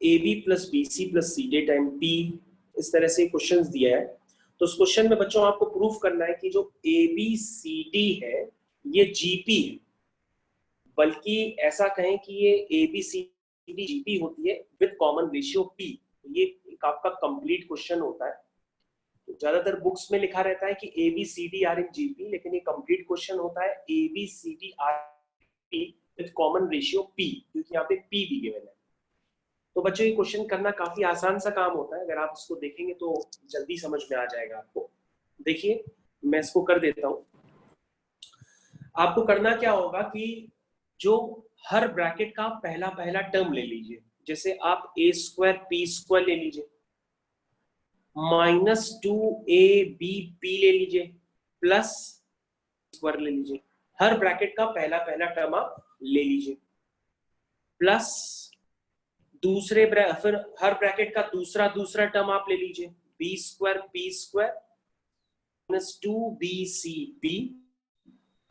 ए B plus B C plus C D time P, इस तरह से क्वेश्चन दिया है। तो उस क्वेश्चन में बच्चों आपको प्रूफ करना है कि जो ए बी सी डी है ये जीपी है, बल्कि ऐसा कहें कि ये A B C D GP होती है विद कॉमन रेशियो पी। ये एक आपका कंप्लीट क्वेश्चन होता है। तो ज्यादातर बुक्स में लिखा रहता है कि A B C D are in GP, लेकिन ये कंप्लीट क्वेश्चन होता है A B C D are P with common ratio P, क्योंकि यहाँ पे पी भी गिवन है। तो बच्चों ये क्वेश्चन करना काफी आसान सा काम होता है, अगर आप इसको देखेंगे तो जल्दी समझ में आ जाएगा आपको। देखिए मैं इसको कर देता हूं। आपको करना क्या होगा कि जो हर ब्रैकेट का पहला पहला टर्म ले लीजिए। जैसे आप ए स्क्वायर पी स्क्वायर ले लीजिए, माइनस 2ab पी ले लीजिए, प्लस स्क्वायर ले लीजिए। हर ब्रैकेट का पहला पहला टर्म आप ले लीजिए, प्लस दूसरे फिर हर ब्रैकेट का दूसरा दूसरा टर्म आप ले लीजिए, B square P square minus 2bcp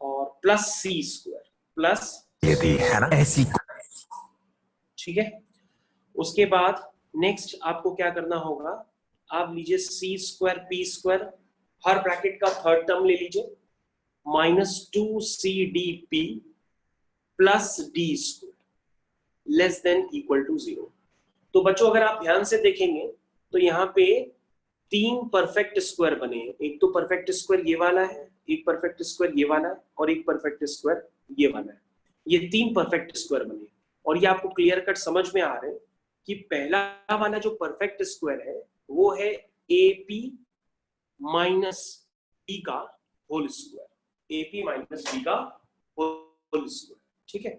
और प्लस सी स्क्वायर प्लस है ना ऐसी। ठीक है। उसके बाद नेक्स्ट आपको क्या करना होगा, आप लीजिए सी स्क्वायर पी स्क्वायर, हर ब्रैकेट का थर्ड टर्म ले लीजिए, minus 2cdp plus D square less than equal to 0। तो बच्चों अगर आप ध्यान से देखेंगे तो यहाँ पे तीन परफेक्ट स्क्वायर बने हैं। एक तो परफेक्ट स्क्वायर ये वाला है, एक परफेक्ट स्क्वायर ये वाला है और एक परफेक्ट स्क्वायर ये वाला है। ये तीन परफेक्ट स्क्वायर बने हैं और ये आपको क्लियर कट समझ में आ रहे हैं कि पहला वाला जो परफेक्ट स्क्वायर है वो है AP माइनस बी का whole square, AP minus B का होल स्क्वायर, ठीक है।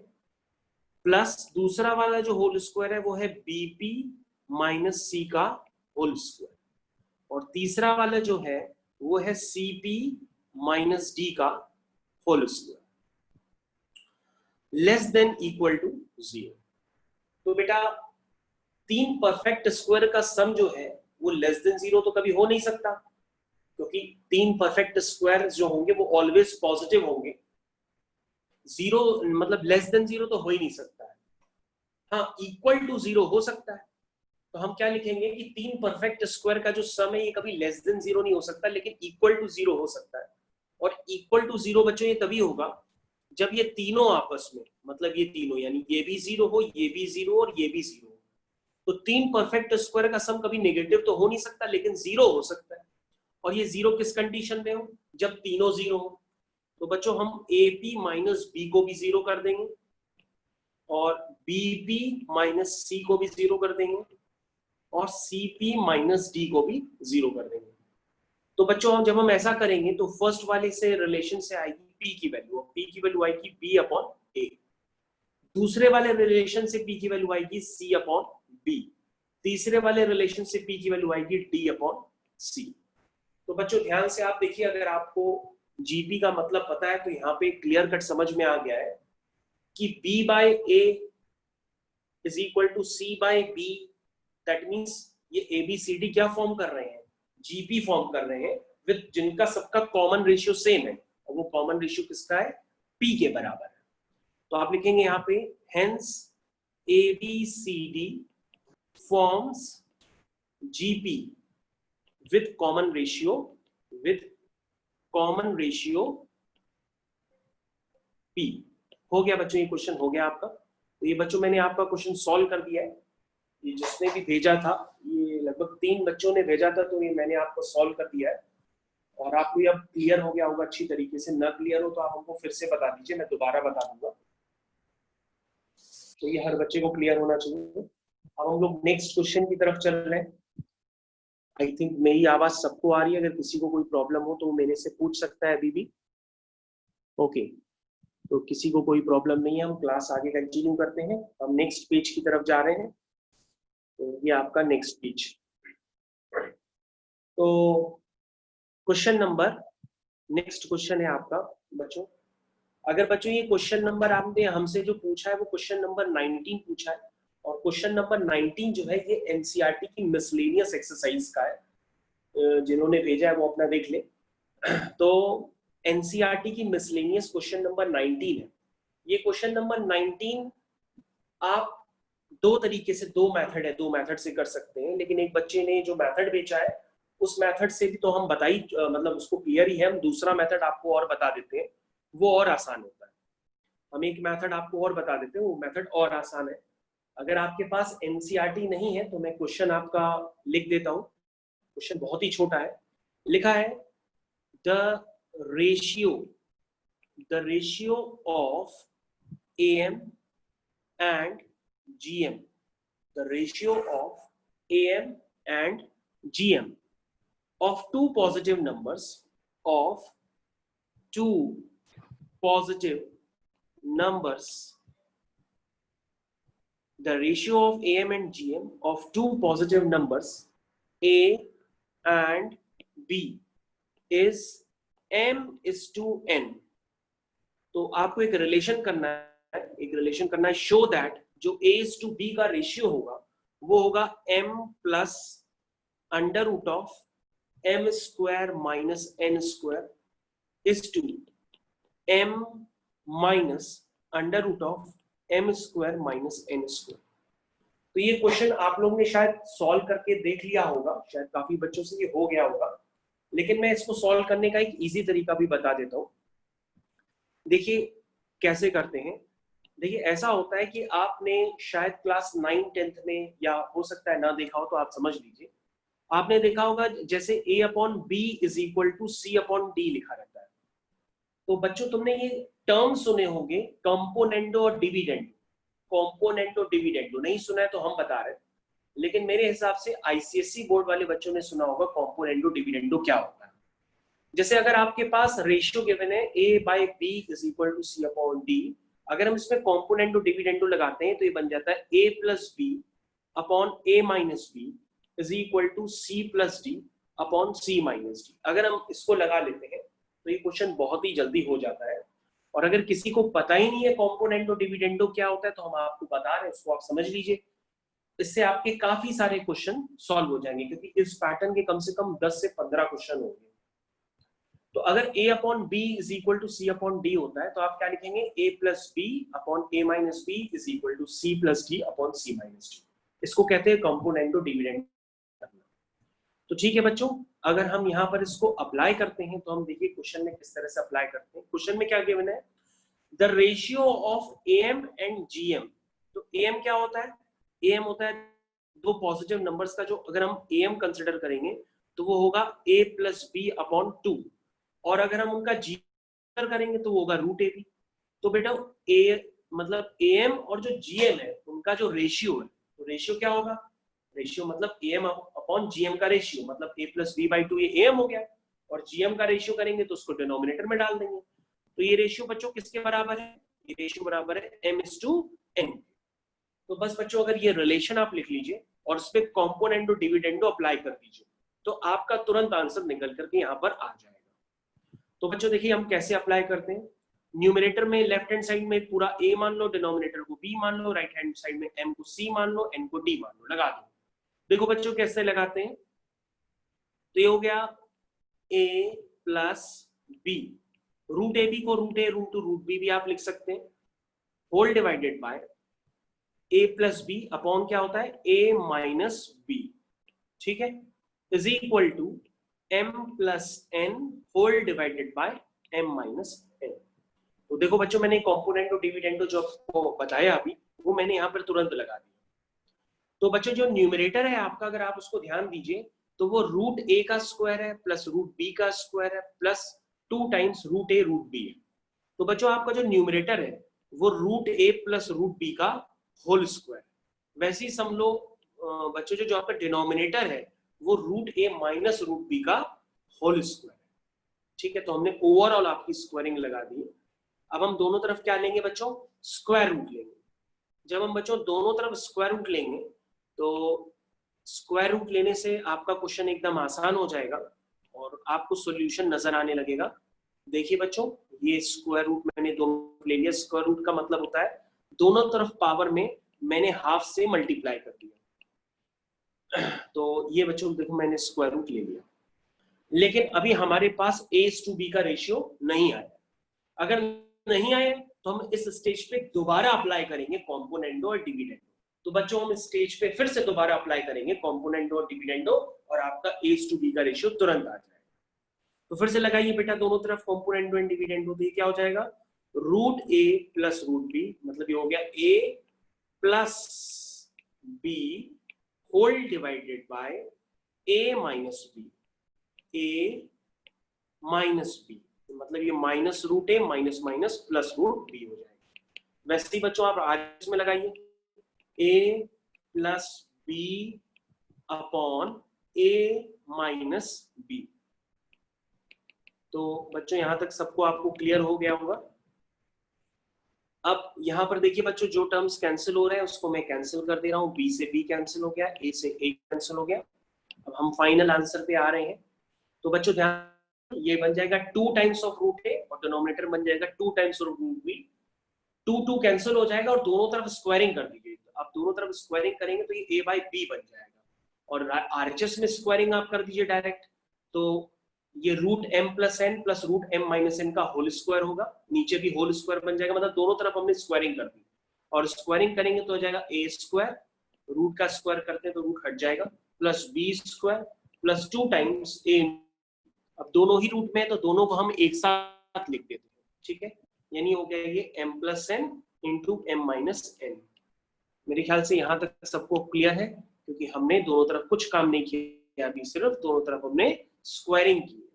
प्लस दूसरा वाला जो होल स्क्वायर है वो है BP माइनस सी का होल स्क्वायर, और तीसरा वाला जो है वो है CP माइनस डी का whole square less than equal to 0। तो बेटा तीन परफेक्ट स्क्वायर का सम जो है वो लेस देन 0 तो कभी हो नहीं सकता, क्योंकि तीन परफेक्ट स्क्वायर जो होंगे वो ऑलवेज पॉजिटिव होंगे। 0 मतलब लेस देन 0 तो हो ही नहीं सकता है। हाँ, इक्वल टू 0 हो सकता है। तो हम क्या लिखेंगे कि तीन परफेक्ट स्क्वायर का जो सम है ये कभी लेस देन 0 नहीं हो सकता, लेकिन इक्वल टू 0 हो सकता है। और इक्वल टू 0 बच्चों ये तभी होगा जब ये तीनों आपस में, मतलब ये तीनों यानी ये भी 0 हो, ये भी 0 और ये भी 0 हो। तो तीन परफेक्ट स्क्वायर का सम कभी नेगेटिव तो हो नहीं सकता, लेकिन 0 हो सकता है। और ये 0 किस कंडीशन में हो, जब तीनों 0 हो। तो बच्चों हम AP माइनस बी को भी 0 कर देंगे और BP माइनस सी को भी 0 कर देंगे और CP माइनस डी को भी 0 कर देंगे। तो बच्चों हम जब हम ऐसा करेंगे तो फर्स्ट वाले से रिलेशन से आएगी P की वैल्यू, P की वैल्यू आएगी B अपॉन A। दूसरे वाले रिलेशन से P की वैल्यू आएगी C अपॉन B। तीसरे वाले रिलेशन से P की वैल्यू आएगी D अपॉन C। तो बच्चों ध्यान से आप देखिए, अगर आपको GP का मतलब पता है तो यहाँ पे क्लियर कट समझ में आ गया है कि B by A is equal to C by B। That means ये ABCD क्या फॉर्म कर रहे हैं, GP फॉर्म कर रहे हैं, विद जिनका सबका कॉमन रेशियो सेम है, और वो कॉमन रेशियो किसका है, P के बराबर है। तो आप लिखेंगे यहाँ पे hence ABCD forms GP with common ratio P। हो गया बच्चों, ये क्वेश्चन हो गया आपका। तो ये बच्चों मैंने आपका क्वेश्चन सॉल्व कर दिया है। ये जिसने भी भेजा था, ये लगभग 3 बच्चों ने भेजा था, तो ये मैंने आपको सॉल्व कर दिया है और आपको ये अब क्लियर हो गया होगा अच्छी तरीके से। ना क्लियर हो तो आप हमको फिर से बता दीजिए, मैं दोबारा बता दूंगा। तो ये हर बच्चे को क्लियर होना चाहिए। अब हम लोग नेक्स्ट क्वेश्चन की तरफ चल रहे हैं। आई थिंक मेरी आवाज सबको आ रही है, अगर किसी को कोई प्रॉब्लम हो तो वो मेरे से पूछ सकता है अभी भी। ओके, तो किसी को कोई प्रॉब्लम नहीं है, हम क्लास आगे कंटिन्यू करते हैं। हम नेक्स्ट पेज की तरफ जा रहे हैं। तो ये आपका नेक्स्ट पेज। तो क्वेश्चन नंबर, नेक्स्ट क्वेश्चन है आपका बच्चों। अगर बच्चों ये क्वेश्चन नंबर आपने हमसे जो पूछा है वो क्वेश्चन नंबर 19 पूछा है, और क्वेश्चन नंबर 19 जो है ये एनसीईआरटी की मिसलेनियस एक्सरसाइज का है। जिन्होंने भेजा है वो अपना देख ले। तो एनसीईआरटी की मिसलेनियस क्वेश्चन नंबर 19 है। ये क्वेश्चन नंबर 19 आप दो तरीके से, दो मेथड है, दो मेथड से कर सकते हैं, लेकिन एक बच्चे ने जो मेथड बेचा है उस मेथड से भी तो हम मतलब उसको क्लियर ही है, हम दूसरा मेथड आपको और बता देते हैं, वो और आसान होता है। हम एक मेथड आपको और बता देते हैं, वो मेथड और आसान है। अगर आपके पास एनसीईआरटी नहीं है तो मैं क्वेश्चन आपका लिख देता हूँ। क्वेश्चन बहुत ही छोटा है, लिखा है the ratio of AM and GM, the ratio of AM and GM of two positive numbers the ratio of AM and GM of two positive numbers A and B is M:n। तो आपको एक relation करना है, show that जो A:B का ratio होगा वो होगा M plus under root of M² minus N² is to M minus under root of M² minus N²। तो ये क्वेश्चन आप लोगों ने शायद सॉल्व करके देख लिया होगा, शायद काफी बच्चों से ये हो गया होगा, लेकिन मैं इसको सॉल्व करने का एक इजी तरीका भी बता देता हूँ। देखिए कैसे करते हैं। देखिए ऐसा होता है कि आपने शायद क्लास 9 10th में, या हो सकता है ना देखा हो तो आप समझ लीजिए, आपने देखा होगा जैसे A/B is equal to C/D लिखा रहता है। तो बच्चों तुमने ये टर्म सुने होंगे, कंपोनेंडो और डिविडेंडो। कंपोनेंडो डिविडेंडो नहीं सुना है तो हम बता रहे हैं, लेकिन मेरे हिसाब से आईसीएसई बोर्ड वाले बच्चों ने सुना होगा कंपोनेंडो डिविडेंडो क्या होता है। जैसे अगर आपके पास रेशियो गिवन है A/B is equal to C/D, अगर हम इसमें कंपोनेंडो डिविडेंडो लगाते हैं तो ये बन जाता है A plus B upon A minus B is equal to C plus D upon C minus D। अगर हम इसको लगा लेते हैं तो ये क्वेश्चन बहुत ही जल्दी हो जाता है। और अगर किसी को पता ही नहीं है कंपोनेंडो डिविडेंडो क्या होता है तो हम आपको बता रहे हैं, उसको आप समझ लीजिए। इससे आपके काफी सारे क्वेश्चन सॉल्व हो जाएंगे, क्योंकि इस पैटर्न के कम से कम 10 से 15 क्वेश्चन होंगे। तो अगर A/B is equal to C/D होता है तो आप क्या लिखेंगे, A plus B upon A minus B is equal to C plus D upon C minus D। इसको कहते हैं कंपोनेंडो डिविडेंड करना। तो ठीक है बच्चों, अगर हम यहाँ पर इसको अप्लाई करते हैं तो हम देखिए क्वेश्चन में किस तरह से अप्लाई करते हैं। क्वेश्चन में क्या गिवन है, the ratio of AM and GM। तो AM क्या होता है, AM होता है दो पॉजिटिव नंबर्स का, जो अगर हम AM कंसिडर करेंगे तो वो होगा A प्लस B अपॉन 2, और अगर हम उनका जी करेंगे तो वो होगा √AB। तो बेटा A मतलब AM और जो GM है उनका जो रेशियो है, तो रेशियो क्या होगा, रेशियो मतलब AM अपॉन GM का रेशियो, मतलब A प्लस B बाई 2 ये AM हो गया, और GM का रेशियो करेंगे तो उसको डिनोमिनेटर में डाल देंगे। तो ये रेशियो बच्चों किसके बराबर है, ये रेशियो बराबर है M:n। तो बस बच्चों अगर ये रिलेशन आप लिख लीजिए और उस पर कंपोनेंडो डिविडेंडो अप्लाई कर दीजिए तो आपका तुरंत आंसर निकल करके यहाँ पर आ जाएगा। तो बच्चों देखिए हम कैसे अप्लाई करते हैं। न्यूमरेटर में लेफ्ट हैंड साइड में पूरा A मान लो, डिनोमिनेटर को B मान लो, राइट हैंड साइड में M को C मान लो, N को D मान लो, लगा दो। देखो बच्चों कैसे लगाते हैं, तो ये हो गया A प्लस B, √AB को √A √B भी आप लिख सकते हैं, whole divided by A plus B upon क्या होता है A माइनस B, ठीक है, is equal to M plus N whole divided by M minus N। तो देखो बच्चों मैंने कंपोनेंडो डिविडेंडो जो आपको बताया अभी वो मैंने यहाँ पर तुरंत लगा दिया। तो बच्चों जो न्यूमरेटर है आपका, अगर आप उसको ध्यान दीजिए तो वो √A का स्क्वायर है प्लस √B का स्क्वायर है प्लस 2 टाइम्स √A √B है। तो बच्चों आपका जो न्यूमरेटर है वो √A प्लस √B का होल स्क्वायर। वैसे ही सम लो बच्चों जो आपका डिनोमिनेटर है वो √A माइनस √B का होल स्क्वायर, ठीक है। तो हमने ओवरऑल आपकी स्क्वायरिंग लगा दी। अब हम दोनों तरफ क्या लेंगे बच्चों, स्क्वायर रूट लेंगे। जब हम बच्चों दोनों तरफ स्क्वायर रूट लेंगे तो स्क्वायर रूट लेने से आपका क्वेश्चन एकदम आसान हो जाएगा और आपको सॉल्यूशन नजर आने लगेगा। देखिए बच्चों ये स्क्वायर रूट मैंने दोनों ले लिया। स्क्वायर रूट का मतलब होता है दोनों तरफ पावर में मैंने हाफ से मल्टीप्लाई कर दिया। तो ये बच्चों देखो मैंने स्क्वायर रूट ले लिया, लेकिन अभी हमारे पास A:B का रेशियो नहीं आया। अगर नहीं आए तो हम इस स्टेज पे दोबारा अप्लाई करेंगे कंपोनेंडो और डिविडेंडो। तो बच्चों हम स्टेज पे फिर से दोबारा अप्लाई करेंगे कॉम्पोनेंटो और डिविडेंडो, और आपका A/B का रेशियो तुरंत आ जाएगा। तो फिर से लगाइए बेटा दोनों तरफ कॉम्पोनेंटो एंड डिविडेंडो, तो ये क्या हो जाएगा, √A प्लस √B, मतलब ये हो गया A plus B whole divided by A minus B, A minus B, मतलब ये -√A minus minus plus √B हो जाएगा। वैसे ही बच्चों आप आगे इसमें लगाइए A plus B upon A minus B। तो बच्चों यहां तक सबको आपको क्लियर हो गया होगा। अब यहां पर देखिए बच्चों, जो टर्म्स कैंसिल हो रहे हैं उसको मैं कैंसिल कर दे रहा हूं, B से B कैंसिल हो गया, A से A कैंसिल हो गया। अब हम फाइनल आंसर पे आ रहे हैं। तो बच्चों ध्यान, ये बन जाएगा 2 टाइम्स ऑफ √A और डिनोमिनेटर बन जाएगा 2 टाइम्स ऑफ √B। 2 कैंसिल हो जाएगा और दोनों तरफ स्क्वायरिंग कर दीजिए। आप दोनों तरफ स्क्वायरिंग करेंगे तो ये A/B बन जाएगा, और RHS में स्क्वायरिंग आप कर दीजिए डायरेक्ट, तो ये √M plus n plus √M minus n का होल स्क्वायर होगा, नीचे भी होल स्क्वायर बन जाएगा, मतलब दोनों तरफ हमने स्क्वायरिंग कर दी, और स्क्वायरिंग करेंगे तो हो जाएगा A², रूट का स्क्वायर करते हैं तो रूट हट जाएगा, plus B² plus 2 times A। अब दोनों ही रूट में है तो दोनों को हम एक साथ लिख देते हैं, ठीक है, यानी हो गया ये M plus n into M minus n। मेरे ख्याल से यहाँ तक सबको क्लियर है, क्योंकि हमने दोनों तरफ कुछ काम नहीं किया, अभी सिर्फ दोनों तरफ हमने स्क्वायरिंग की।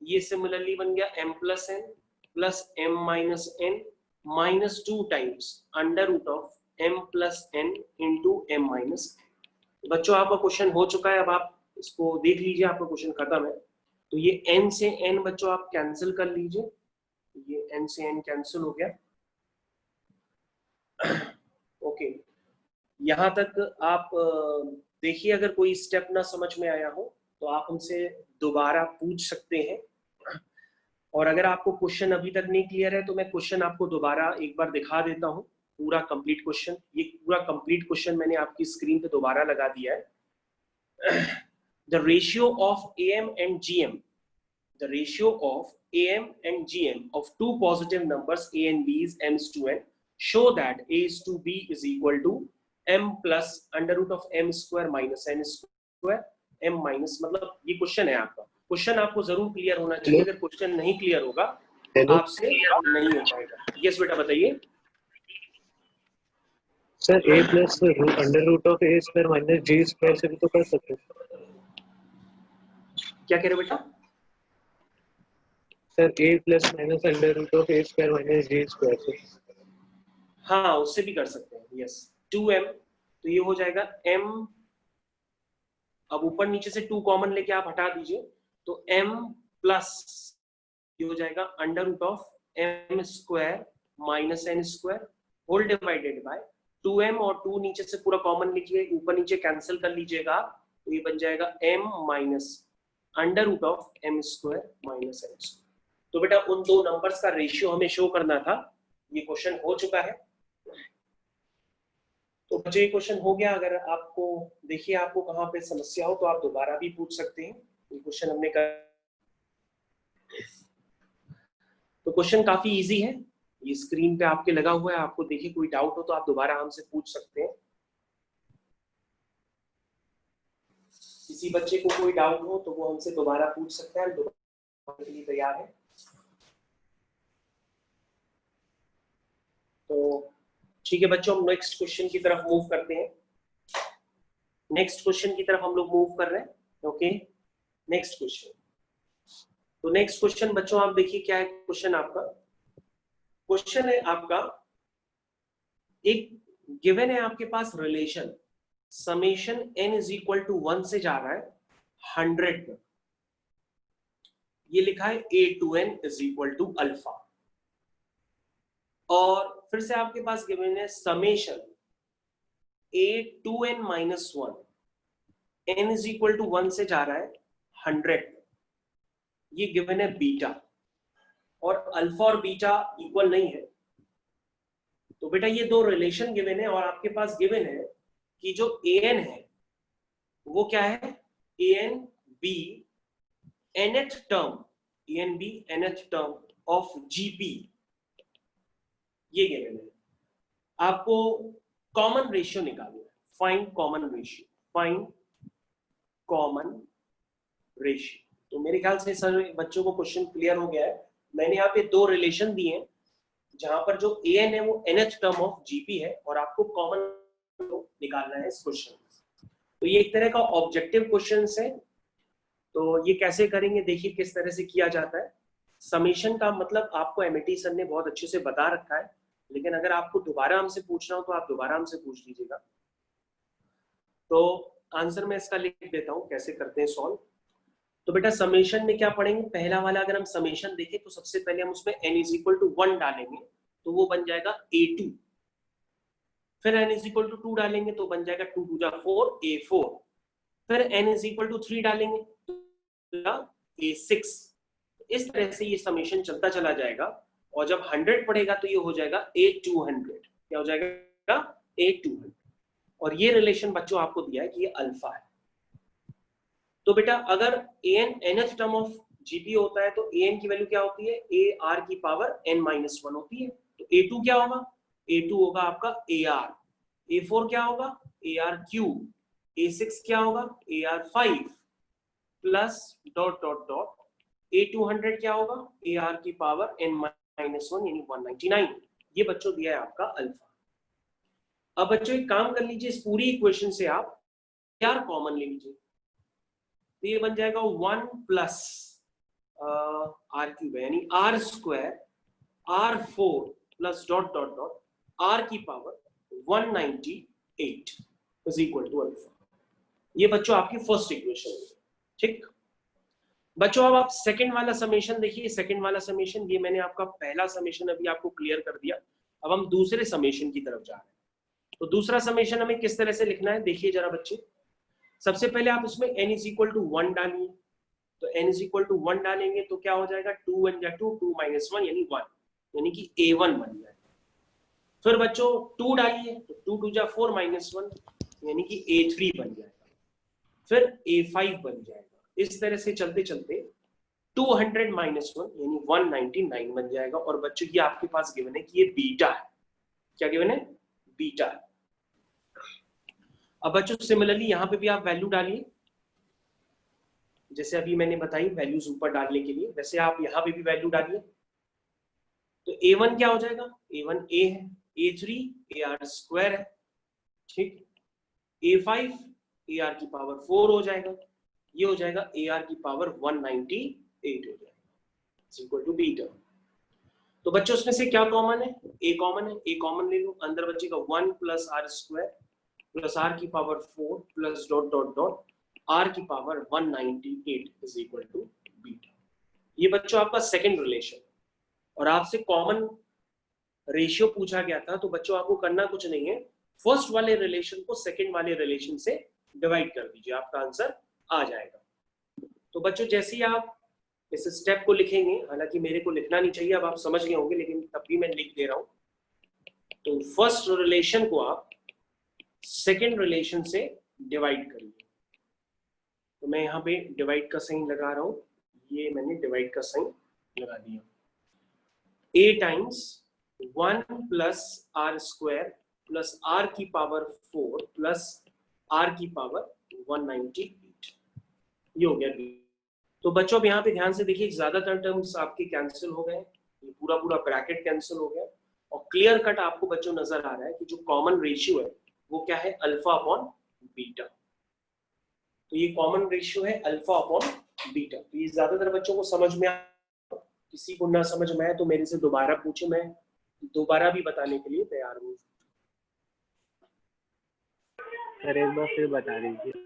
ये सिमिलरली बन गया M plus n plus M minus n minus 2 times √of M plus n into M minus n। बच्चों आपका क्वेश्चन हो चुका है, अब आप इसको देख लीजिए, आपका क्वेश्चन खत्म है। तो ये n से n बच्चों आप कैंसिल कर लीजिए, ये n से n कैंसिल हो गया। ओके, यहाँ तक आप देखिए, अगर कोई स्टेप ना समझ में आया हो तो आप हमसे दोबारा पूछ सकते हैं, और अगर आपको क्वेश्चन अभी तक नहीं क्लियर है तो मैं क्वेश्चन आपको दोबारा एक बार दिखा देता हूँ, पूरा कंप्लीट क्वेश्चन। ये पूरा कंप्लीट क्वेश्चन मैंने आपकी स्क्रीन पे दोबारा लगा दिया है। The ratio of AM and GM, the ratio of AM and GM of two positive numbers A and B is m/n, show that A/B is equal to m plus √ of m² minus n², m minus, मतलब ये question है आपका। Question आपको जरूर clear होना चाहिए, अगर question नहीं क्लियर होगा आपसे नहीं हो पाएगा। यस बेटा बताइए sir. A plus √ of A² minus G² से भी तो कर सकते हैं। क्या कह रहे हो बेटा? Sir A plus minus √ of A² minus G² से, हाँ उससे भी कर सकते हैं। यस 2m, तो ये हो जाएगा m, अब ऊपर नीचे से 2 कॉमन लेके आप हटा दीजिए, तो m प्लस ये हो जाएगा √ of m² minus n² whole divided by 2m, और 2 नीचे से पूरा कॉमन लीजिए, ऊपर नीचे कैंसिल कर लीजिएगा आप, तो ये बन जाएगा m minus √ of m² minus n²। तो बेटा उन दो नंबर्स का रेशियो हमें शो करना था, ये क्वेश्चन हो चुका है। तो बच्चों ये क्वेश्चन हो गया। अगर आपको देखिए आपको कहाँ पे समस्या हो तो आप दोबारा भी पूछ सकते हैं, ये क्वेश्चन हमने कर, तो क्वेश्चन काफी इजी है, ये स्क्रीन पे आपके लगा हुआ है, आपको देखिए कोई डाउट हो तो आप दोबारा हमसे पूछ सकते हैं। किसी बच्चे को कोई डाउट हो तो वो हमसे दोबारा पूछ सकता है, दोबारा के लिए तैयार है। तो ठीक है बच्चों, हम नेक्स्ट क्वेश्चन की तरफ मूव करते हैं। नेक्स्ट क्वेश्चन की तरफ हम लोग मूव कर रहे हैं। Okay, next question. तो नेक्स्ट क्वेश्चन बच्चों आप देखिए क्या है क्वेश्चन आपका। क्वेश्चन है आपका, एक गिवन है आपके पास relation summation n is equal to 1 से जा रहा है 100 पर, ये लिखा है A/n is equal to alpha, और फिर से आपके पास गिवन है summation A/n minus 1, n is equal to 1 से जा रहा है 100, ये गिवन है बीटा, और अल्फा और बीटा इक्वल नहीं है। तो बेटा ये दो रिलेशन गिवन है, और आपके पास गिवन है कि जो an है वो क्या है, ANB nth term, ANB nth term of GP, ये गिवन है। आपको कॉमन रेशियो निकालना है, find common ratio, find common ratio. तो मेरे ख्याल से सर बच्चों को क्वेश्चन क्लियर हो गया है। मैंने यहाँ पे दो रिलेशन दिए हैं जहां पर जो an है वो nth टर्म ऑफ जीपी है और आपको कॉमन निकालना है इस क्वेश्चन। तो ये एक तरह का ऑब्जेक्टिव क्वेश्चन है। तो ये कैसे करेंगे देखिए किस तरह से किया जाता है। समेशन का मतलब आपको एमएटी सर ने बहुत अच्छे से बता रखा है, लेकिन अगर आपको दोबारा हमसे पूछना हो तो आप दोबारा हमसे पूछ लीजिएगा। तो आंसर मैं इसका लिख देता हूँ कैसे करते हैं सॉल्व। तो बेटा समेशन में क्या पढ़ेंगे, पहला वाला अगर हम समेशन देखें तो सबसे पहले हम उसमें n इज इक्वल टू 1 डालेंगे तो वो बन जाएगा a2, फिर n इज इक्वल टू 2 डालेंगे तो बन जाएगा 2 2 4 a4, फिर n इज इक्वल टू 3 डालेंगे तो a6। इस तरह से ये समेशन चलता चला जाएगा और जब 100 पड़ेगा तो ये हो जाएगा a200। क्या हो जाएगा a200। और ये रिलेशन बच्चों आपको दिया है कि ये अल्फा है। तो बेटा अगर an nth term of GP होता है तो an की वैल्यू क्या होती है, ar की पावर n-1 होती है। तो a2 क्या होगा, a2 होगा आपका ar, a4 क्या होगा ar3, a6 क्या होगा ar5 plus dot dot dot a200 क्या होगा ar की पावर n-1 यानी 199। ये बच्चों दिया है आपका अल्फा। अब बच्चों एक काम कर लीजिए, इस पूरी इक्वेशन से आप ar कॉमन ले लीजिए तो ये बन जाएगा 1 प्लस आर क्यूब यानी R square r4 plus dot dot dot r की power 198 is equal to alpha. ये बच्चों आपकी फर्स्ट इक्वेशन है। ठीक बच्चों, अब आप सेकंड वाला समेशन देखिए। सेकंड वाला समेशन, ये मैंने आपका पहला समेशन अभी आपको क्लियर कर दिया। अब हम दूसरे समेशन की तरफ जा रहे हैं। तो दूसरा समेशन हमें किस तरह से लिखना है देखिए जरा बच्चे। सबसे पहले आप उसमें n इज इक्वल टू 1 डालिए। तो n इज इक्वल टू 1 डालेंगे तो क्या हो जाएगा 2 1 जा 2 2 माइनस 1 यानी 1 यानी कि a1 बन जाएगा। फिर बच्चों 2 डालिए तो 2 2 जा 4 माइनस 1 यानी कि a3 बन जाएगा। फिर a5 बन जाएगा। इस तरह से चलते चलते 200 माइनस 1 यानी 199 बन जाएगा। और बच्चों ये आपके पास गिवन है कि ये बीटा है। क्या गिवन है, बीटा है। अब बच्चों सिमिलरली यहां पे भी आप वैल्यू डालिए, जैसे अभी मैंने बताई वैल्यूज ऊपर डालने के लिए, वैसे आप यहां पे भी वैल्यू डालिए। तो a1 क्या हो जाएगा, a1 a है, a3 ar स्क्वायर है, ठीक, a5 ar की पावर 4 हो जाएगा, ये हो जाएगा ar की पावर 198 हो जाएगा इक्वल टू बीटा। तो बच्चों उसमें से क्या कॉमन है, a कॉमन है, a कॉमन ले लो, अंदर बचेगा 1 plus R square plus r की power 4 plus dot dot dot r की power 198 is equal to beta. ये बच्चों आपका सेकंड रिलेशन। और आपसे कॉमन रेशियो पूछा गया था, तो बच्चों आपको करना कुछ नहीं है, फर्स्ट वाले रिलेशन को सेकंड वाले रिलेशन से डिवाइड कर दीजिए, आपका आंसर आ जाएगा। तो बच्चों जैसे ही आप इस स्टेप को लिखेंगे, हालांकि मेरे को लिखना नहीं चाहिए, अब आप समझ गए होंगे, लेकिन तब भी मैं लिख दे रहा हूं। तो फर्स्ट रिलेशन को आप सेकेंड रिलेशन से डिवाइड करिए। तो मैं यहाँ पे डिवाइड का साइन लगा रहा हूं, ये मैंने डिवाइड का साइन लगा दिया। a times 1 plus R square plus R की पावर 4 प्लस आर की पावर 198, ये हो गया। तो बच्चों अब यहाँ पे ध्यान से देखिए, ज्यादातर टर्म्स आपके कैंसिल हो गए, ये पूरा पूरा ब्रैकेट कैंसिल हो गया और क्लियर कट आपको बच्चों नजर आ रहा है कि जो कॉमन रेशियो है वो क्या है, अल्फा अपॉन बीटा। तो ये कॉमन रेशियो है अल्फा अपॉन बीटा। तो ये ज्यादातर बच्चों को समझ में आ, किसी को ना समझ में आए तो मेरे से दोबारा पूछे, मैं दोबारा भी बताने के लिए तैयार हूँ। सर एक बार फिर बता दीजिए।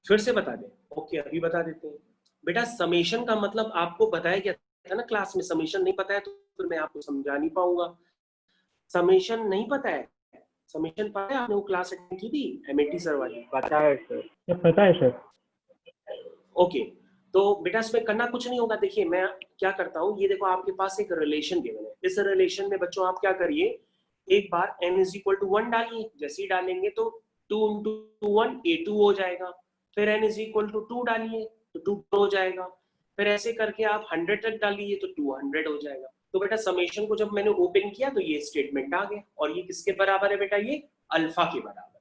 फिर से बता दें, ओके अभी बता देते हैं। बेटा समेशन का मतलब आपको बताया गया था ना क्लास में, समेशन नहीं पता है तो फिर मैं आपको समझा नहीं पाऊंगा। समेशन नहीं पता है, समेशन पता है, आपने वो क्लास अटेंड की थी एमएटी सर वाली? पता है सर, पता है सर। ओके, तो बेटा इसमें करना कुछ नहीं होगा। देखिए मैं क्या करता हूँ, ये देखो आपके पास एक रिलेशन गिवन है, इस रिलेशन में बच्चों आप क्या करिए, एक बार n इज इक्वल टू 1 डालिए, जैसे ही डालेंगे तो 2 into 1 a2 हो जाएगा। फिर n इज इक्वल टू 2 डालिए तो 2 हो जाएगा। फिर ऐसे करके आप 100 तक डालिए तो 200 हो जाएगा। तो बेटा समेशन को जब मैंने ओपन किया तो ये स्टेटमेंट आ गया, और ये किसके बराबर है बेटा, ये अल्फा के बराबर।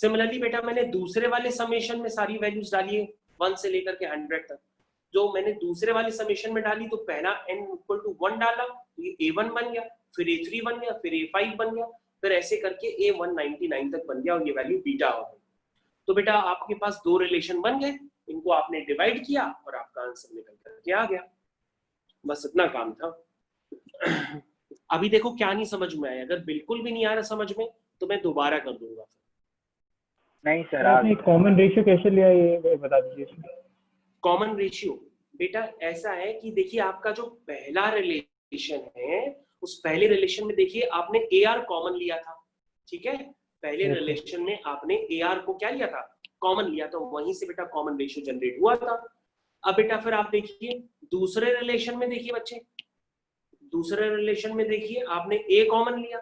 सिमिलरली बेटा मैंने दूसरे वाले समेशन में सारी वैल्यूज डाली है 1 से लेकर के 100 तक। जो मैंने दूसरे वाले समेशन में डाली तो पहला n इक्वल टू 1 डाला तो ये a1 बन गया, फिर a3 बन गया, फिर a5 बन गया, फिर ऐसे करके a199 तक बन गया और ये वैल्यू बीटा हो गई। तो बेटा आपके पास दो रिलेशन बन गए, इनको आपने डिवाइड किया और आपका आंसर निकल करके आ गया। बस इतना काम था। अभी देखो क्या नहीं समझ में आया, अगर बिल्कुल भी नहीं आ रहा समझ में तो मैं दोबारा कर दूंगा। नहीं सर, आपने कॉमन रेशियो कैसे लिया ये बता दीजिए। कॉमन रेशियो बेटा ऐसा है कि देखिए आपका जो पहला रिलेशन है उस पहले रिलेशन में देखिए आपने AR कॉमन लिया था, ठीक है, पहले रिलेशन में आपने AR को क्या लिया था, कॉमन लिया था, वहीं से बेटा कॉमन रेशियो जनरेट हुआ था। अब बेटा फिर आप देखिए दूसरे रिलेशन में, देखिए बच्चे दूसरे रिलेशन में देखिए आपने A कॉमन लिया,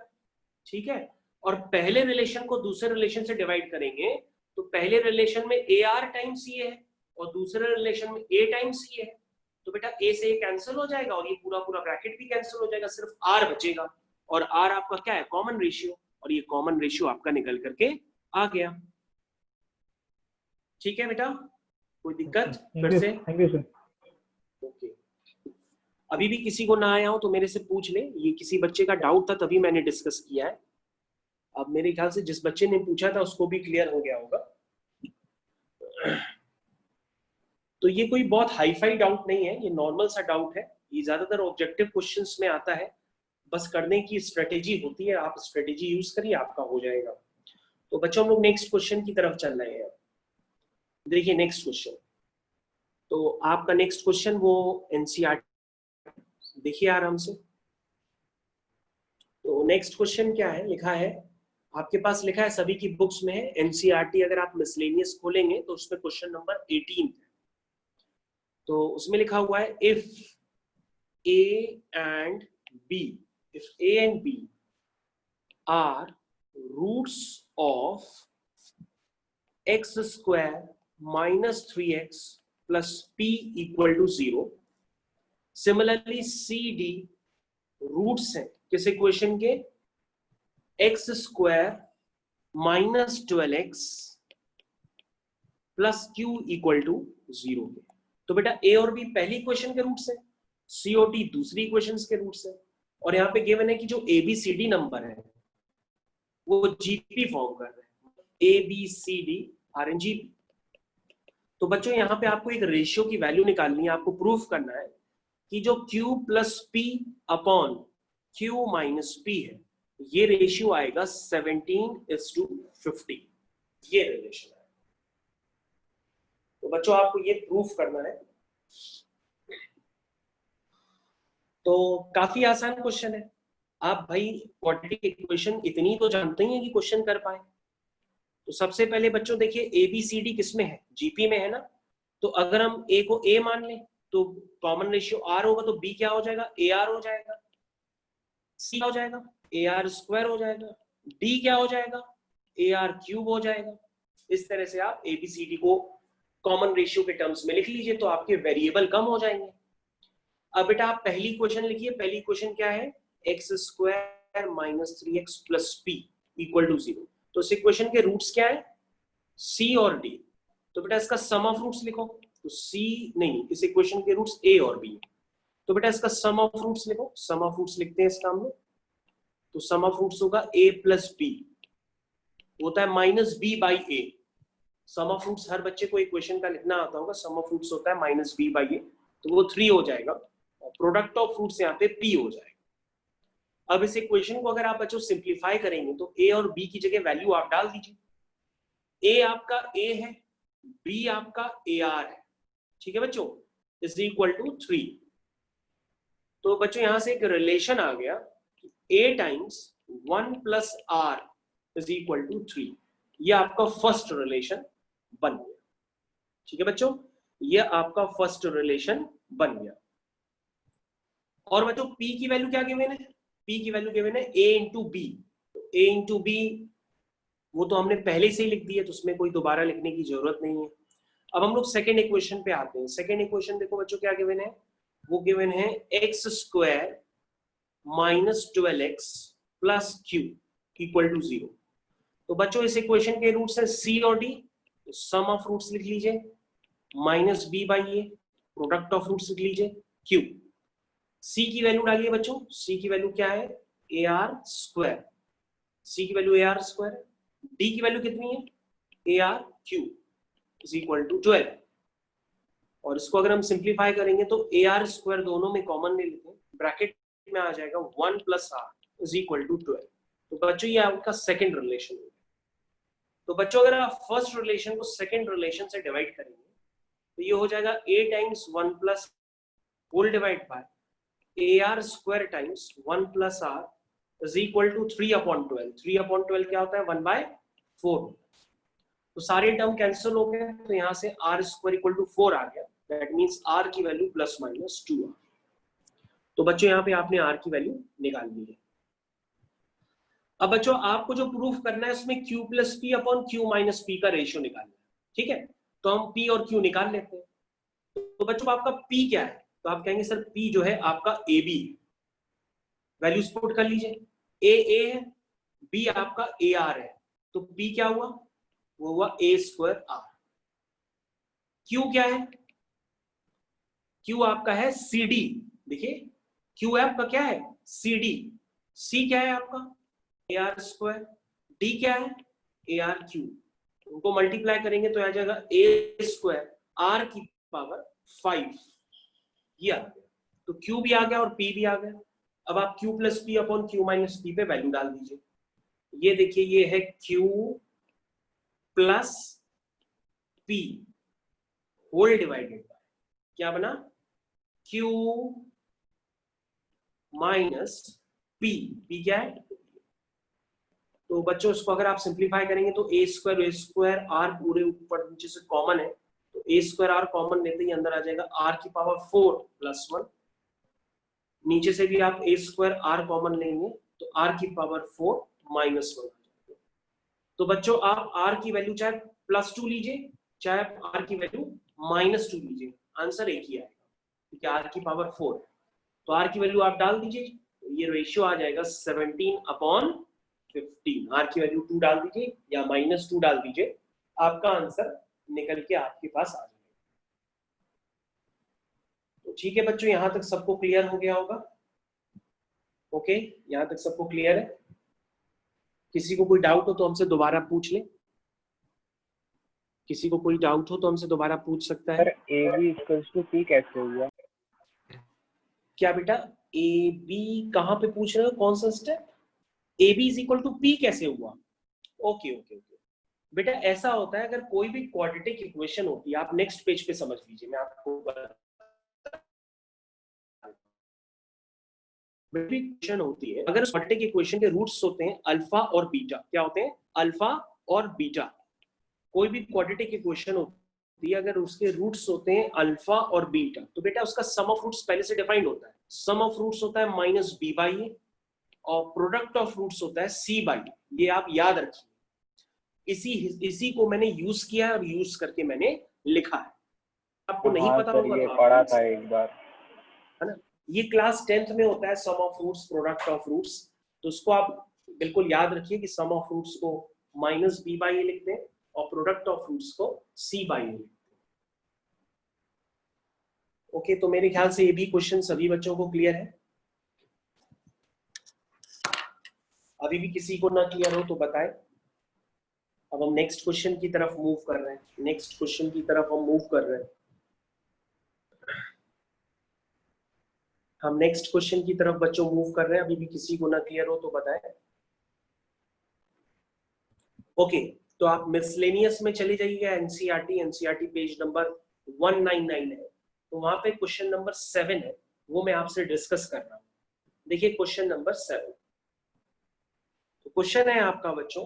ठीक है, और पहले रिलेशन को दूसरे रिलेशन से डिवाइड करेंगे तो पहले रिलेशन में AR टाइम्स ये है और दूसरे रिलेशन में A टाइम्स ये है, तो बेटा A से A कैंसिल हो जाएगा और ये पूरा पूरा ब्रैकेट भी कैंसिल हो जाएगा, सिर्फ R बचेगा और R आपका क्या है, कॉमन रेशियो, और ये कॉमन रेशियो आपका निकल करके आ गया। ठीक है बेटा, कोई दिक्कत फिर से? Thank you sir. ओके, अभी भी किसी को ना आया हो तो मेरे से पूछ ले, ये किसी बच्चे का डाउट था तभी मैंने डिस्कस किया है। अब मेरे ख्याल से जिस बच्चे ने पूछा था उसको भी क्लियर हो गया होगा। तो ये कोई बहुत हाईफाई डाउट नहीं है, ये नॉर्मल सा डाउट है, ये ज्यादातर ऑब्जेक्टिव क्वेश्चंस में आता है, बस करने की स्ट्रेटेजी होती है, आप स्ट्रेटेजी यूज करिए आपका हो जाएगा। तो बच्चों हम लोग नेक्स्ट क्वेश्चन की तरफ चल रहे हैं। देखिए नेक्स्ट क्वेश्चन, तो आपका नेक्स्ट क्वेश्चन वो एनसीईआरटी देखिए आराम से। तो नेक्स्ट क्वेश्चन क्या है, लिखा है आपके पास, लिखा है सभी की बुक्स में है एनसीईआरटी, अगर आप मिसलेनियस खोलेंगे तो उसमें क्वेश्चन नंबर 18 है। तो उसमें लिखा हुआ है if A and B, if A and B are roots of x square minus 3x plus p equal to 0, similarly CD roots हैं किस इक्वेशन के, x square minus 12x plus q equal to 0 के। तो बेटा A और B पहली equation के roots हैं, COT दूसरी इक्वेशंस के रूट्स हैं, और यहाँ पे गिवन है कि जो ABCD नंबर है वो GP फॉर्म कर रहे हैं, ABCD RNGP। तो बच्चों यहाँ पे आपको एक रेशियो की वैल्यू निकालनी है, आपको प्रूफ करना है कि जो Q plus P upon Q minus P है ये रेशियो आएगा 17:50, ये रिलेशन है। तो बच्चों आपको ये प्रूफ करना है। तो काफी आसान क्वेश्चन है, आप भाई क्वाड्रेटिक इक्वेशन इतनी तो जानते ही हैं कि क्वेश्चन कर पाए। तो सबसे पहले बच्चों देखिए ABCD किसमें है, GP में है ना, तो अगर हम A को A मान लें तो कॉमन रेशियो R होगा, तो B क्या हो जाएगा, AR हो जाएगा, C हो जाएगा AR स्क्वायर हो जाएगा, D क्या हो जाएगा, AR क्यूब हो जाएगा। इस तरह से आप ABCD को कॉमन रेशियो के टर्म्स में लिख लीजिए तो आपके वेरिएबल कम हो जाएंगे। अब बेटा आप पहली क्वेश्चन लिखिए, पहली क्वेश्चन क्या है, x square minus 3x plus p equal to 0। तो इस इक्वेशन के रूट्स क्या है, c और d। तो बेटा इसका सम ऑफ रूट्स लिखो, तो c नहीं, इस इक्वेशन के रूट्स a और b। तो बेटा इसका सम ऑफ रूट्स लिखो, सम ऑफ रूट्स लिखते हैं इसका हम लोग। तो सम ऑफ रूट्स होगा a प्लस b, होता है minus b by a। Sum of roots हर बच्चे को इक्वेशन का लिखना आता होगा, सम ऑफ रूट्स होता है माइनस b बाई a, तो वो 3 हो जाएगा, और प्रोडक्ट ऑफ रूट्स यहाँ पे p हो जाएगा। अब इस इक्वेशन को अगर आप बच्चों सिंप्लीफाई करेंगे तो a और b की जगह वैल्यू आप डाल दीजिए, a आपका a है, b आपका AR है, ठीक है बच्चों, इज इक्वल टू 3। तो बच्चों यहां से एक रिलेशन आ गया कि a times 1 plus r is equal to 3, ये आपका फर्स्ट रिलेशन बन गया। ठीक है बच्चों, ये आपका फर्स्ट रिलेशन बन गया। और बच्चों p की वैल्यू क्या गिवन है, p की वैल्यू गिवन है a इंटू बी। तो a इंटू बी वो तो हमने पहले से ही लिख दिया, तो उसमें कोई दोबारा लिखने की जरूरत नहीं है। अब हम लोग सेकेंड इक्वेशन पे आते हैं। सेकेंड इक्वेशन देखो बच्चों क्या गिवन है, वो गिवन है x square minus 12x plus q equal to 0। तो बच्चों इस इक्वेशन के रूट्स है सी और डी, तो सम ऑफ रूट्स लिख लीजिए minus B by A, product of roots लिख लीजिए क्यू। सी की वैल्यू डालिए बच्चों, सी की वैल्यू क्या है ए आर स्क्वायर, सी की value A R square, D की वैल्यू कितनी है A R cube is equal to 12, और इसको अगर हम सिंप्लीफाई करेंगे तो ए आर स्क्वायर दोनों में कॉमन ले लेते हैं, ब्रैकेट में आ जाएगा 1 plus R is equal to 12। तो बच्चों ये आपका सेकंड रिलेशन हो गया। तो बच्चों अगर आप फर्स्ट रिलेशन को सेकंड रिलेशन से डिवाइड करेंगे तो ये हो जाएगा a times 1 plus whole divide by A R square times 1 plus R is equal to 3/12। 3/12 क्या होता है 1/4। तो सारे टर्म कैंसिल हो गए, तो यहाँ से आर स्क्वायर इक्वल टू 4 आ गया, दैट मींस आर की वैल्यू प्लस माइनस 2 आ। तो बच्चों यहाँ पे आपने आर की वैल्यू निकाल ली है। अब बच्चों आपको जो प्रूफ करना है उसमें q plus P upon Q minus P का रेशियो निकालना है, ठीक है। तो हम p और q निकाल लेते हैं। तो बच्चों आपका p क्या है, तो आप कहेंगे सर p जो है आपका ए बी, वैल्यूज पुट कर लीजिए, a है, b आपका ए आर है, तो p क्या हुआ वो हुआ a स्क्वायर आर। q क्या है, q आपका है सी डी, देखिए q आपका क्या है सी डी, c क्या है आपका ए आर स्क्वायर, डी क्या है ए आर क्यू, उनको मल्टीप्लाई करेंगे तो आ जाएगा ए स्क्वायर आर की पावर 5, ये आ गया। तो क्यू भी आ गया और पी भी आ गया। अब आप Q plus P upon Q minus P पे वैल्यू डाल दीजिए। ये देखिए ये है Q plus P whole divided by क्या बना क्यू माइनस पी, पी क्या है। तो बच्चों इसको अगर आप सिंप्लीफाई करेंगे तो ए स्क्वायर आर पूरे ऊपर नीचे से कॉमन है, तो ए स्क्वायर आर कॉमन लेते ही अंदर आ जाएगा आर की पावर 4 प्लस 1, नीचे से भी आप ए स्क्वायर आर कॉमन लेंगे तो आर की पावर 4 माइनस 1 आ जाएगा। तो बच्चों आप आर की वैल्यू चाहे +2 लीजिए चाहे आर की वैल्यू -2 लीजिए, आंसर एक ही आएगा, क्योंकि आर की पावर 4। तो आर की वैल्यू आप डाल दीजिए, तो ये रेशियो आ जाएगा 17/15। आर की वैल्यू 2 डाल दीजिए या -2 डाल दीजिए, आपका आंसर निकल के आपके पास आ जाएगा। तो ठीक है बच्चों, यहां तक सबको क्लियर हो गया होगा। ओके, यहां तक सबको क्लियर है। किसी को कोई डाउट हो तो हमसे दोबारा पूछ ले, किसी को कोई डाउट हो तो हमसे दोबारा पूछ सकता है। Sir A B equals to P कैसे हुआ? क्या बेटा ए बी कहां पे पूछ रहे हो, कौन सा step? A B is equal to P कैसे हुआ? ओके ओके ओके बेटा, ऐसा होता है अगर कोई भी क्वाड्रेटिक इक्वेशन होती है, आप नेक्स्ट पेज पे समझ लीजिए, मैं आपको इक्वेशन होती है, अगर क्वाड्रेटिक इक्वेशन के रूट्स होते हैं अल्फा और बीटा, क्या होते हैं अल्फा और बीटा। कोई भी क्वाड्रेटिक इक्वेशन होती है अगर उसके रूट्स होते हैं अल्फा और बीटा, तो बेटा उसका सम ऑफ रूट्स पहले से डिफाइंड होता है। सम ऑफ रूट्स होता है -b बाई ए और प्रोडक्ट ऑफ रूट्स होता है c बाई ए, ये आप याद रखिए। इसी को मैंने यूज किया और यूज करके मैंने लिखा है। आपको नहीं पता होगा ये तो पढ़ा था एक बार, है ना। ये क्लास 10th में होता है sum of roots product of roots, तो उसको आप बिल्कुल याद रखिए कि सम ऑफ रूट्स को -b बाई ए लिखते हैं और प्रोडक्ट ऑफ रूट्स को c बाई ए लिखते हैं। ओके, तो मेरे ख्याल से ये भी क्वेश्चन सभी बच्चों को क्लियर है। अभी भी किसी को ना क्लियर हो तो बताएं। अब हम नेक्स्ट क्वेश्चन की तरफ मूव कर रहे हैं, नेक्स्ट क्वेश्चन की तरफ हम मूव कर रहे हैं। हम नेक्स्ट क्वेश्चन की तरफ बच्चों मूव कर रहे हैं। अभी भी किसी को ना क्लियर हो तो बताएं। ओके, तो आप मिसलेनियस में चले जाइएगा, एनसीईआरटी पेज नंबर 199 है, तो वहां पे क्वेश्चन नंबर 7 है, वो मैं आपसे डिस्कस कर रहा हूं। देखिए क्वेश्चन नंबर 7, तो क्वेश्चन है आपका बच्चों,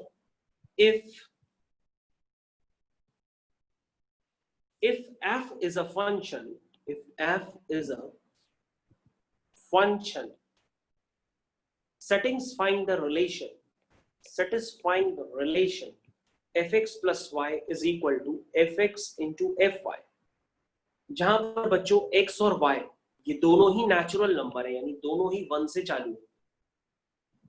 if f is a function, if f is a function satisfying the relation fx plus y is equal to fx into fy, जहां पर बच्चों x और y ये दोनों ही नेचुरल नंबर है, यानी दोनों ही 1 से चालू है,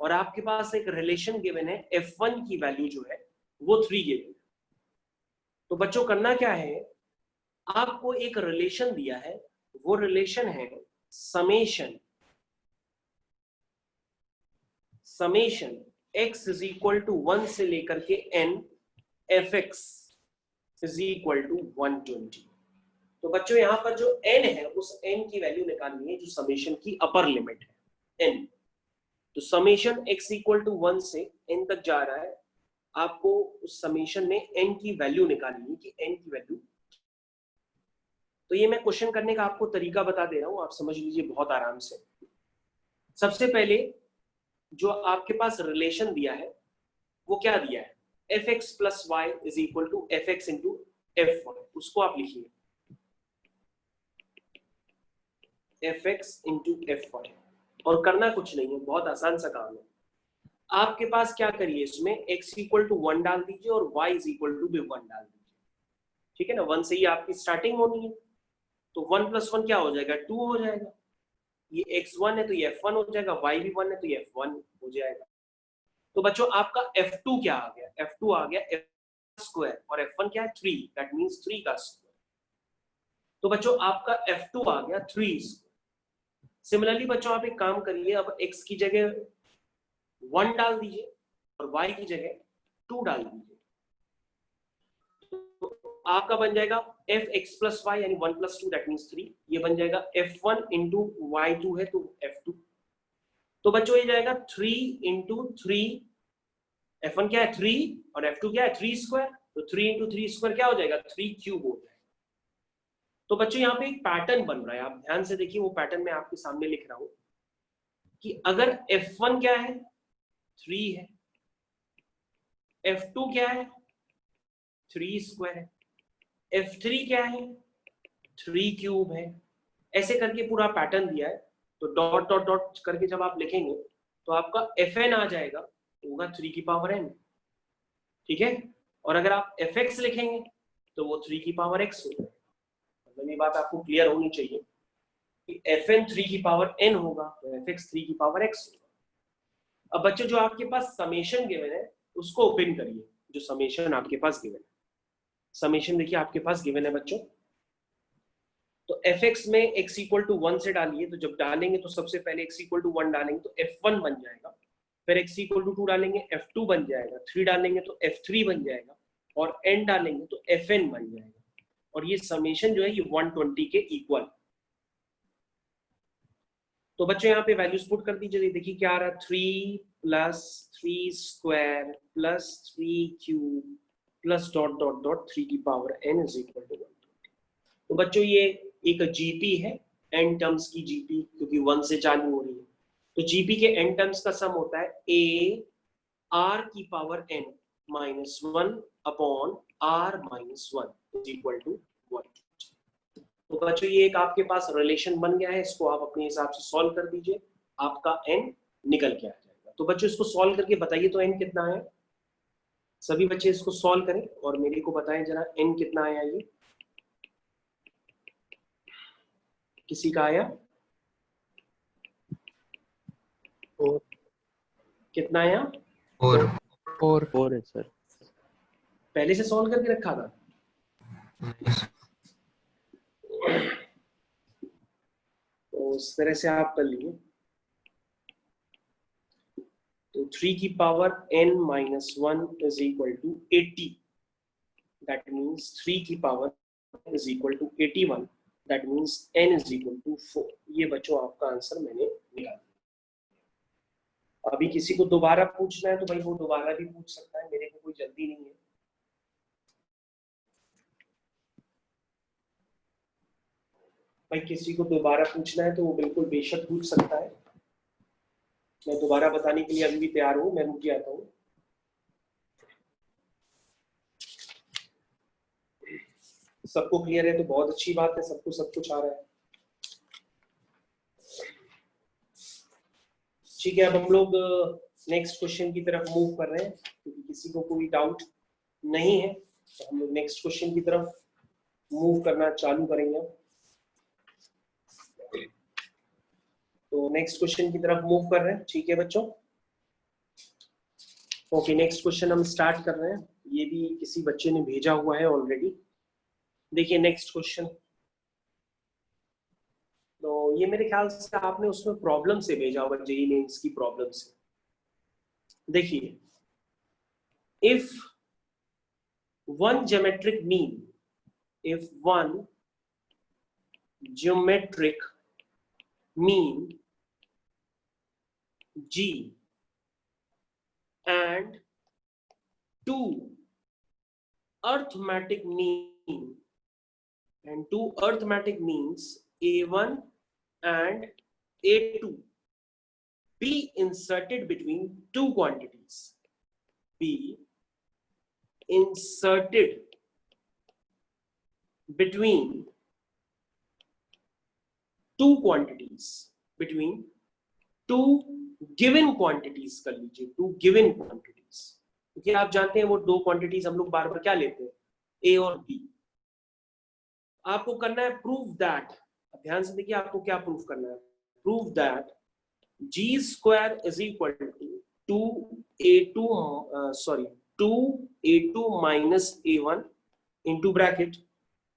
और आपके पास एक रिलेशन गिवन है, F1 की वैल्यू जो है वो 3 गिवन है। तो बच्चों करना क्या है, आपको एक रिलेशन दिया है, वो रिलेशन है summation x is equal to 1 से लेकर के n fx is equal to 120। तो बच्चों यहां पर जो n है उस n की वैल्यू निकालनी है जो समेशन की अपर लिमिट है n। तो समेशन x इक्वल टू 1 से n तक जा रहा है, आपको उस समेशन में n की वैल्यू निकालनी है कि n की वैल्यू। तो ये मैं क्वेश्चन करने का आपको तरीका बता दे रहा हूं, आप समझ लीजिए बहुत आराम से। सबसे पहले जो आपके पास रिलेशन दिया है वो क्या दिया है, fx plus y is equal to fx into fy, उसको आप लिखिए fx इंटू fy। और करना कुछ नहीं है, बहुत आसान सा काम है। आपके पास क्या करिए, इसमें x इक्वल टू 1 डाल दीजिए और y इज इक्वल टू भी 1 डाल दीजिए, ठीक है ना। 1 से ही आपकी स्टार्टिंग होनी है, तो 1 प्लस 1 क्या हो जाएगा, 2 हो जाएगा। ये x1 है तो ये f1 हो जाएगा, y भी 1 है तो ये f1 हो जाएगा। तो बच्चों आपका f2 क्या आ गया, f2 आ गया f स्क्वायर और f1 क्या है 3, दैट मींस 3 का स्क्वायर। तो बच्चों आपका f2 आ गया 3 स्क्वायर। सिमिलरली बच्चों आप एक काम करिए, अब x की जगह 1 डाल दीजिए और y की जगह 2 डाल दीजिए। तो आपका बन जाएगा fx प्लस y यानी 1 प्लस 2 दैट मींस 3, ये बन जाएगा f1 इंटू y2 है तो f2। तो बच्चों ये जाएगा 3 इंटू 3, f1 क्या है 3 और f2 क्या है 3 स्क्वायर, तो 3 इंटू 3 स्क्वायर क्या हो जाएगा 3 क्यूब हो जाएगा। तो बच्चों यहाँ पे एक पैटर्न बन रहा है, आप ध्यान से देखिए, वो पैटर्न मैं आपके सामने लिख रहा हूं कि अगर f1 क्या है 3 है, f2 क्या है 3 स्क्वायर है, f3 क्या है 3 क्यूब है, ऐसे करके पूरा पैटर्न दिया है। तो डॉट डॉट डॉट करके जब आप लिखेंगे तो आपका fn आ जाएगा, होगा 3 की पावर n, ठीक है। और अगर आप fx लिखेंगे तो वो 3 की पावर x हो जाएगा। मतलब ये बात आपको क्लियर होनी चाहिए कि fn 3 की पावर n होगा तो fx 3 की पावर x होगा। अब बच्चों जो आपके पास समेशन गिवन है उसको ओपन करिए, जो समेशन आपके पास गिवन है, समेशन देखिए आपके पास गिवन है बच्चों। तो fx में x इक्वल टू 1 से डालिए, तो जब डालेंगे तो सबसे पहले x इक्वल टू 1 डालेंगे तो f1 बन जाएगा, फिर x इक्वल टू 2 डालेंगे f2 बन जाएगा, 3 डालेंगे तो f3 बन जाएगा और n डालेंगे तो fn बन जाएगा। और ये समेशन जो है ये 120 के इक्वल। तो बच्चों यहाँ पे वैल्यूज पुट कर दीजिए, देखिए क्या आ रहा है 3 plus 3 square plus 3 cube plus dot dot dot 3 की power n is equal to 1। तो बच्चों ये एक जीपी है, n टर्म्स की जीपी, क्योंकि 1 से चालू हो रही है। तो जीपी के n टर्म्स का सम होता है a r की power n minus 1 upon r minus 1 is equal to 1। तो बच्चों ये एक आपके पास रिलेशन बन गया है, इसको आप अपने हिसाब से सॉल्व कर दीजिए, आपका n निकल के आ जाएगा। तो बच्चों इसको सॉल्व करके बताइए तो n कितना है, सभी बच्चे इसको सॉल्व करें और मेरे को बताएं जरा n कितना आया। ये किसी का आया 4 कितना आया 4 है सर। पहले से सॉल्व करके रखा था। तो उस तरह से आप कर लिए। तो 3 की power n minus 1 is equal to 80, that means 3 की power is equal to 81, that means n is equal to 4। ये बच्चों आपका आंसर मैंने निकाला। अभी किसी को दोबारा पूछना है तो भाई वो दोबारा भी पूछ सकता है, मेरे को कोई जल्दी नहीं है। भाई किसी को दोबारा पूछना है तो वो बिल्कुल बेशक पूछ सकता है, मैं दोबारा बताने के लिए अभी भी तैयार हूं, मैं रुक जाता हूं। सबको क्लियर है तो बहुत अच्छी बात है, सबको सब कुछ आ रहा है। ठीक है, अब हम लोग नेक्स्ट क्वेश्चन की तरफ मूव कर रहे हैं, क्योंकि किसी को कोई डाउट नहीं है तो हम लोग नेक्स्ट क्वेश्चन की तरफ मूव करना चालू करेंगे। तो नेक्स्ट क्वेश्चन की तरफ मूव कर रहे हैं, ठीक है बच्चों। ओके, नेक्स्ट क्वेश्चन हम स्टार्ट कर रहे हैं। ये भी किसी बच्चे ने भेजा हुआ है ऑलरेडी। देखिए नेक्स्ट क्वेश्चन, तो ये मेरे ख्याल से आपने उसमें प्रॉब्लम से भेजा होगा, जेईई मेंस की प्रॉब्लम से। देखिए, if one geometric mean, if one geometric mean G and two arithmetic means A1 and A2 be inserted between two quantities, be inserted between two quantities, between two given quantities कर लीजिए, two given quantities, क्योंकि आप जानते हैं वो दो quantities हम लोग बार बार क्या लेते हैं, ए और बी। आपको करना है प्रूव दैट, ध्यान से देखिए आपको क्या प्रूव करना है, prove that G square is equal to 2a2 minus a1 into bracket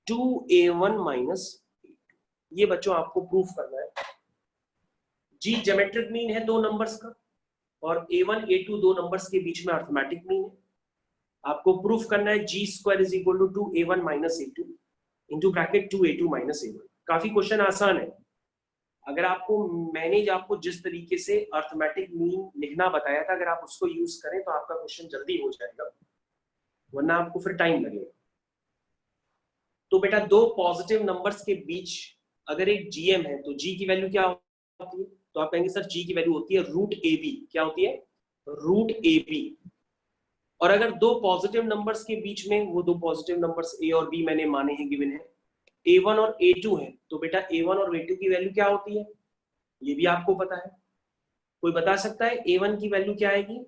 2a1 minus, ये बच्चों आपको प्रूफ करना है। जी ज्योमेट्रिक मीन है दो नंबर्स का, और a1 a2 दो नंबर्स के बीच में अर्थमेटिक मीन है। आपको प्रूफ करना है G square is equal to 2a1 minus a2 into bracket 2a2 minus a1। काफी क्वेश्चन आसान है। अगर आपको जिस तरीके से अर्थमेटिक मीन लिखना बताया था, अगर आप उसको यूज करें तो आपका क्वेश्चन जल्दी हो जाएगा, वरना आपको फिर टाइम लगेगा। तो बेटा दो पॉजिटिव नंबर्स के बीच अगर एक जीएम है तो जी की वैल्यू क्या होती है, तो आप कहेंगे सर जी की वैल्यू होती है रूट ए बी। क्या होती है? Root A B. और अगर दो पॉजिटिव नंबर्स के बीच में, वो दो पॉजिटिव नंबर्स ए और बी मैंने माने हैं, गिवन है, A1 और A2 है, तो बेटा A1 और A2 की वैल्यू क्या होती है, ये भी आपको पता है। कोई बता सकता है A1 की वैल्यू क्या आएगी?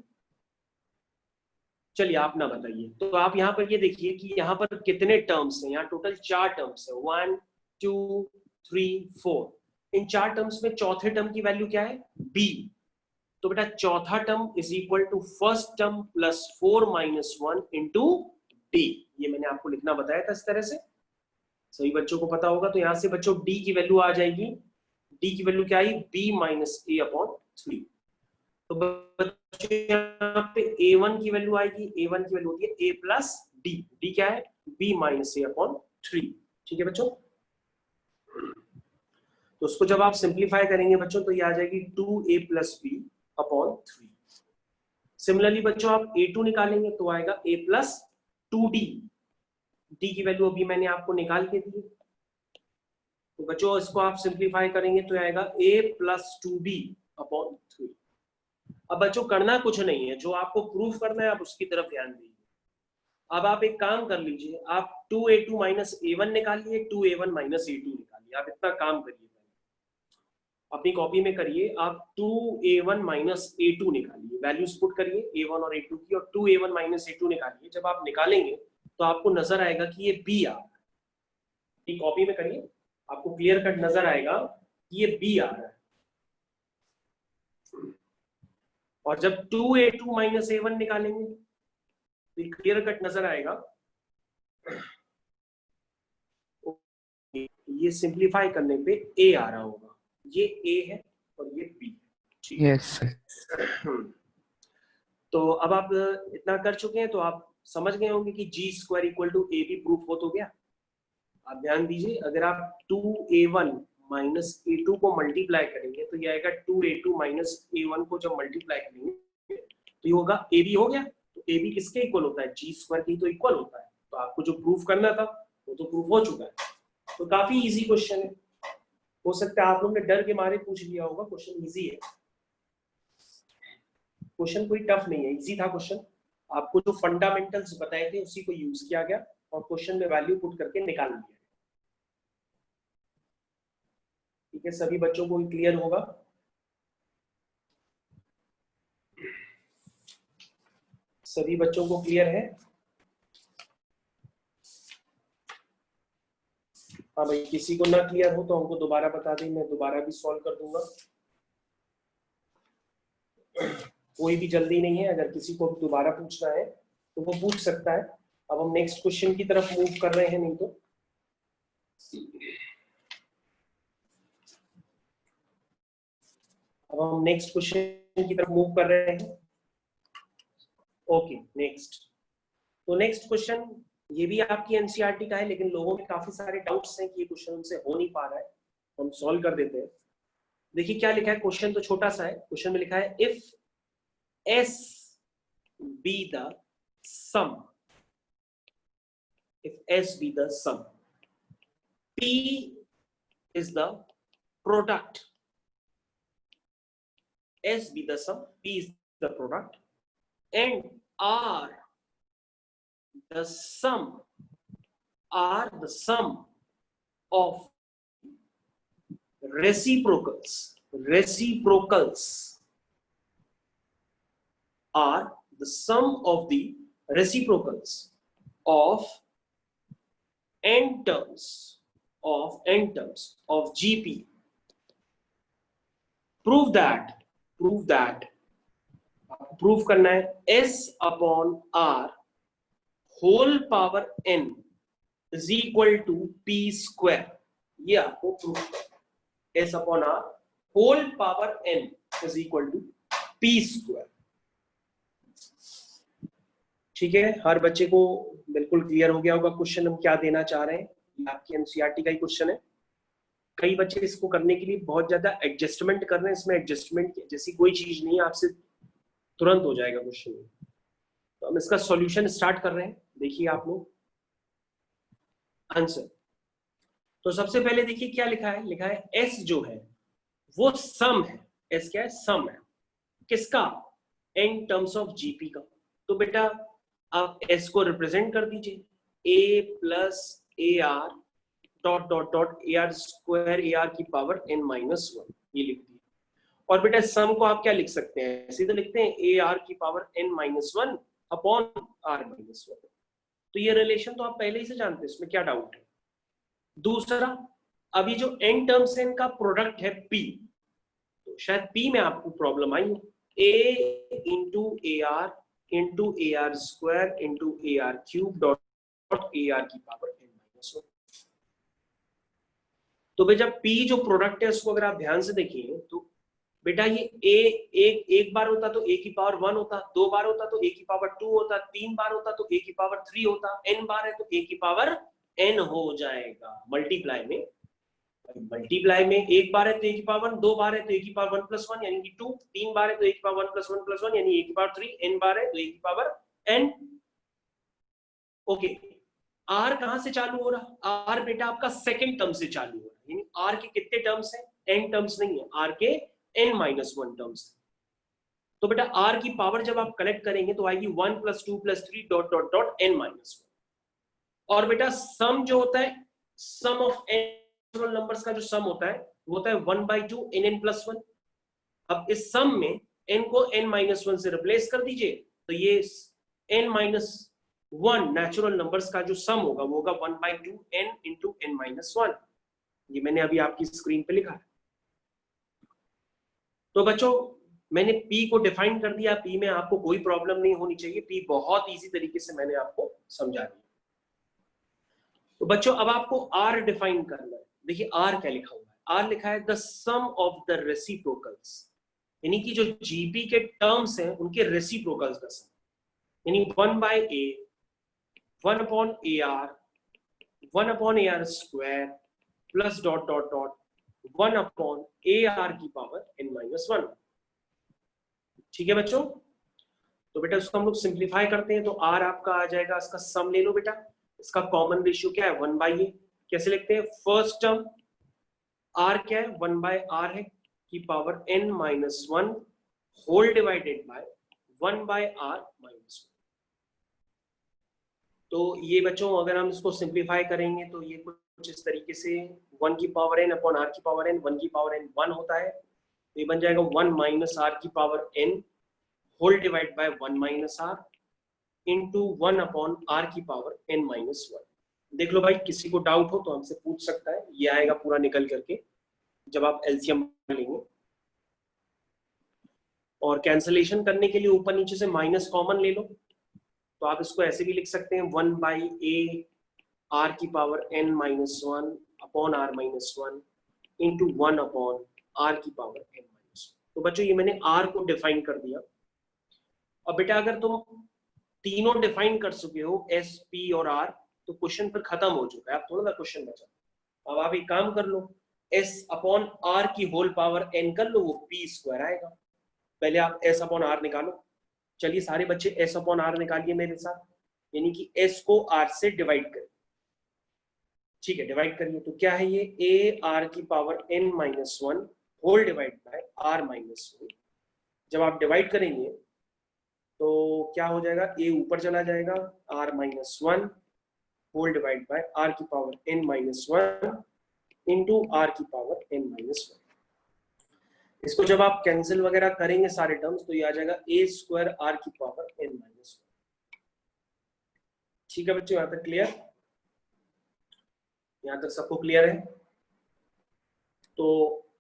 चलिए आप ना बताइए। तो आप यहाँ पर ये देखिए कि यहाँ पर कितने टर्म्स हैं, यहाँ टोटल 4 टर्म्स है, 1 2 3 4। इन 4 टर्म्स में चौथे टर्म की वैल्यू क्या है? B। तो बेटा चौथा term is equal to first term plus 4 minus 1 into D। ये मैंने आपको लिखना बताया था इस तरह से, सभी बच्चों को पता होगा। तो यहां से बच्चों D की वैल्यू आ जाएगी, D की वैल्यू क्या आई? B minus A upon 3। तो बच्चों यहाँ पे A1 की वैल्यू आएगी, A1 की वैल्यू होती है A प्लस D। D क्या है? B minus A upon 3। ठीक है बच्चों, तो उसको जब आप सिंप्लीफाई करेंगे बच्चों तो ये आ जाएगी 2A plus B upon 3। Similarly बच्चों आप A2 निकालेंगे तो आएगा A प्लस 2D। D की वैल्यू अभी मैंने आपको निकाल के दी। तो बच्चों इसको आप सिंप्लीफाई करेंगे तो आएगा A प्लस 2B अपॉन 3। अब बच्चों करना कुछ नहीं है, जो आपको प्रूफ करना है आप उसकी तरफ ध्यान दीजिए। अब आप एक काम कर लीजिए, आप 2A2 माइनस A1 निकालिए, 2A1 माइनस A2 निकालिए। आप इतना काम करिए, अपनी कॉपी में करिए, आप 2A1 माइनस A2 निकालिए, वैल्यूज पुट करिए A1 और A2 की, और 2A1 माइनस A2 निकालिए। जब आप निकालेंगे तो आपको नजर आएगा कि ये B आ रहा है। कॉपी में करिए, आपको क्लियर कट नजर आएगा कि ये B आ रहा है। और जब 2A2 माइनस A1 निकालेंगे तो क्लियर कट नजर आएगा, ये सिंप्लीफाई करने पे A आ रहा होगा। ये A है और ये B। ठीक है। Yes sir. तो अब आप इतना कर चुके हैं तो आप समझ गए होंगे कि G square equal to A B proof हो तो गया। आप ध्यान दीजिए, अगर आप 2A1 माइनस A2 को मल्टीप्लाई करेंगे तो ये आएगा 2A2 माइनस A1 को जब मल्टीप्लाई करेंगे तो ये होगा AB हो गया। तो AB किसके इक्वल होता है? जी स्क्वायर की तो इक्वल होता है। तो आपको जो प्रूफ करना था वो तो प्रूफ हो चुका है। तो काफी इजी क्वेश्चन है, हो सकता है आप लोग ने डर के मारे पूछ लिया होगा। क्वेश्चन इजी है, क्वेश्चन कोई टफ नहीं है, इजी था क्वेश्चन। आपको जो फंडामेंटल्स बताए थे उसी को यूज किया गया और क्वेश्चन में वैल्यू पुट करके निकाल लिया। ठीक है, सभी बच्चों को क्लियर होगा? सभी बच्चों को क्लियर है? हाँ भाई, किसी को ना क्लियर हो तो हमको दोबारा बता दें, मैं दोबारा भी सॉल्व कर दूंगा। कोई भी जल्दी नहीं है, अगर किसी को दोबारा पूछना है तो वो पूछ सकता है। अब हम नेक्स्ट क्वेश्चन की तरफ मूव कर रहे हैं, नहीं तो अब हम नेक्स्ट क्वेश्चन की तरफ मूव कर रहे हैं। ओके नेक्स्ट, तो नेक्स्ट क्वेश्चन ये भी आपकी एनसीईआरटी का है, लेकिन लोगों में काफी सारे डाउट्स हैं कि ये क्वेश्चन उनसे हो नहीं पा रहा है, हम सॉल्व कर देते हैं। देखिए क्या लिखा है, क्वेश्चन तो छोटा सा है। क्वेश्चन में लिखा है if S be the sum, if S be the sum, P is the product, S be the sum, P is the product, and R the sum, R the sum of reciprocals, reciprocals are the sum of the reciprocals of n terms of GP. Prove करना है S upon R whole power n is equal to P square. ये आपको prove करना है। S upon R whole power n is equal to P square. ठीक है, हर बच्चे को बिल्कुल क्लियर हो गया होगा क्वेश्चन हम क्या देना चाह रहे हैं। आपकी एनसीईआरटी का ही क्वेश्चन है। कई बच्चे इसको करने के लिए बहुत ज्यादा एडजस्टमेंट कर रहे हैं, इसमें एडजस्टमेंट जैसी कोई चीज नहीं है, आपसे तुरंत हो जाएगा क्वेश्चन। तो हम इसका सॉल्यूशन स्टार्ट कर रहे हैं। देखिए आप लोग आंसर। तो सबसे पहले देखिए क्या लिखा है, लिखा है एस जो है वो सम है। एस क्या है, सम है। किसका, एन टर्म्स ऑफ जीपी का। तो बेटा आप S को रिप्रेजेंट कर दीजिए, A plus A R dot dot dot A R square A R की पावर n माइनस 1, ये लिख दिया। और बेटा सम को आप क्या लिख सकते हैं, सीधे लिखते हैं ए आर की power n minus 1 upon R minus 1। तो ये रिलेशन तो आप पहले ही से जानते हैं, इसमें क्या डाउट है। दूसरा, अभी जो n टर्म्स है इनका प्रोडक्ट है P, तो शायद P में आपको प्रॉब्लम आई हो। A into A R into A R square into A R cube dot A R की पावर n माइनस 1। तो बेटा P जो प्रोडक्ट है उसको अगर आप ध्यान से देखिए तो बेटा ये एक बार होता तो a की पावर 1 होता, 2 बार होता तो a की पावर 2 होता, 3 बार होता तो a की पावर 3 होता, n बार है तो a की पावर n हो जाएगा। मल्टीप्लाई में एक बार है तो a की पावर 1, 2 बार है तो a की पावर 1 प्लस 1 यानी कि 2, 3 बार है तो a की पावर 1 प्लस 1 प्लस 1 यानी a की पावर 3, n बार है तो a की पावर n। ओके, r कहां से चालू हो रहा, r बेटा आपका सेकंड टर्म से चालू हो रहा है, यानी r के कितने टर्म्स हैं, n टर्म्स नहीं है, r के n माइनस 1 टर्म्स। तो बेटा r की पावर जब आप कलेक्ट करेंगे तो आएगी 1 plus 2 plus 3 dot dot dot n minus 1। और बेटा सम जो होता है, सम ऑफ n नंबर्स का जो सम होता है वो होता है 1/2 nn प्लस 1। अब इस सम में n को n माइनस 1 से रिप्लेस कर दीजिए, तो ये n माइनस 1 नेचुरल नंबर्स का जो सम होगा वो होगा 1/2 n इंटू n माइनस 1। ये मैंने अभी आपकी स्क्रीन पे लिखा है। तो बच्चों मैंने P को डिफाइन कर दिया, P में आपको कोई प्रॉब्लम नहीं होनी चाहिए, P बहुत इजी तरीके से मैंने आपको समझा दिया। तो बच्चों अब आपको R डिफाइन करना है। देखिए R क्या लिखा हुआ है, R लिखा है the sum of the reciprocals, यानी कि जो जीपी के टर्म्स हैं उनके रेसिप्रोकल्स का सम, यानी 1/a 1 upon A R 1 upon A R square plus dot dot dot 1 upon A R की पावर n माइनस 1। ठीक है बच्चों, तो बेटा उसको हम लोग सिंप्लीफाई करते हैं तो r आपका आ जाएगा, इसका सम ले लो बेटा, इसका कॉमन रेशियो क्या है 1/a। कैसे लिखते हैं, फर्स्ट टर्म r क्या है 1/r है की power n minus 1 whole divided by 1/r minus 1। तो ये बच्चों अगर हम इसको सिंप्लीफाई करेंगे तो ये कुछ इस तरीके से 1 की पावर n अपॉन r की पावर n, 1 की पावर n 1 होता है, तो ये बन जाएगा 1 माइनस r की power n whole divide by 1 minus r into 1 upon r की पावर n माइनस 1। देख लो भाई, किसी को डाउट हो तो हमसे पूछ सकता है, ये आएगा पूरा निकल करके जब आप एलसीएम लेंगे। और कैंसलेशन करने के लिए ऊपर नीचे से माइनस कॉमन ले लो, तो आप इसको ऐसे भी लिख सकते हैं 1/a r की power n minus 1 upon r minus 1 into 1 upon r की पावर n माइनस 1। तो बच्चों ये मैंने r को डिफाइन कर दिया। अब बेटा अगर तुम तीनों डिफाइन कर चुके हो s p और r, तो क्वेश्चन फिर खत्म हो चुका है, अब थोड़ा सा क्वेश्चन बचा। अब आप एक काम कर लो, s अपॉन r की होल पावर n कर लो, वो p स्क्वायर आएगा। पहले आप s अपॉन r निकालो। चलिए सारे बच्चे s अपॉन r निकालिए मेरे साथ, यानी कि s को r से डिवाइड करिए। ठीक है, डिवाइड करिए। तो क्या है ये, a r की power n minus 1 whole divide by r minus 1। जब आप डिवाइड करेंगे तो क्या हो जाएगा, a ऊपर चला जाएगा, r minus 1 whole divide by r की power n minus 1 into r की पावर n माइनस 1। इसको जब आप कैंसिल वगैरह करेंगे सारे टर्म्स, तो ये आ जाएगा a स्क्वायर r की पावर n माइनस 1। ठीक है बच्चों, यहाँ तक क्लियर? यहाँ तक सबको क्लियर है? तो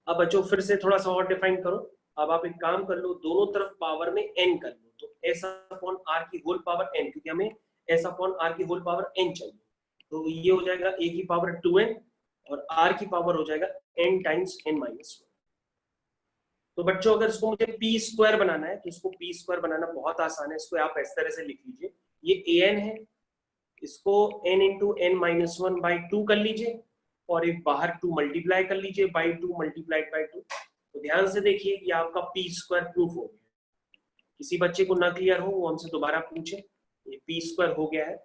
अब बच्चों फिर से थोड़ा सा और डिफाइन करो। अब आप एक काम कर लो, दोनों तरफ पावर में n कर लो, तो s अपॉन r की होल पावर n, क्योंकि हमें s अपॉन r की होल पावर n चाहिए, तो ये हो जाएगा a की पावर 2n और r की पावर हो जाएगा n टाइम्स n माइनस 1। तो बच्चों अगर इसको मुझे p स्क्वायर बनाना है, तो इसको p स्क्वायर बनाना बहुत आसान है। इसको आप इस तरह से लिख लीजिए, ये an है, इसको n into n minus 1 by 2 कर लीजिए, और एक बाहर 2 मल्टीप्लाई कर लीजिए बाई 2 मल्टीप्लाइड बाई 2। तो ध्यान से देखिए कि आपका p स्क्वायर प्रूफ हो गया। किसी बच्चे को ना क्लियर हो वो हमसे दोबारा पूछे, ये p स्क्वायर हो गया है।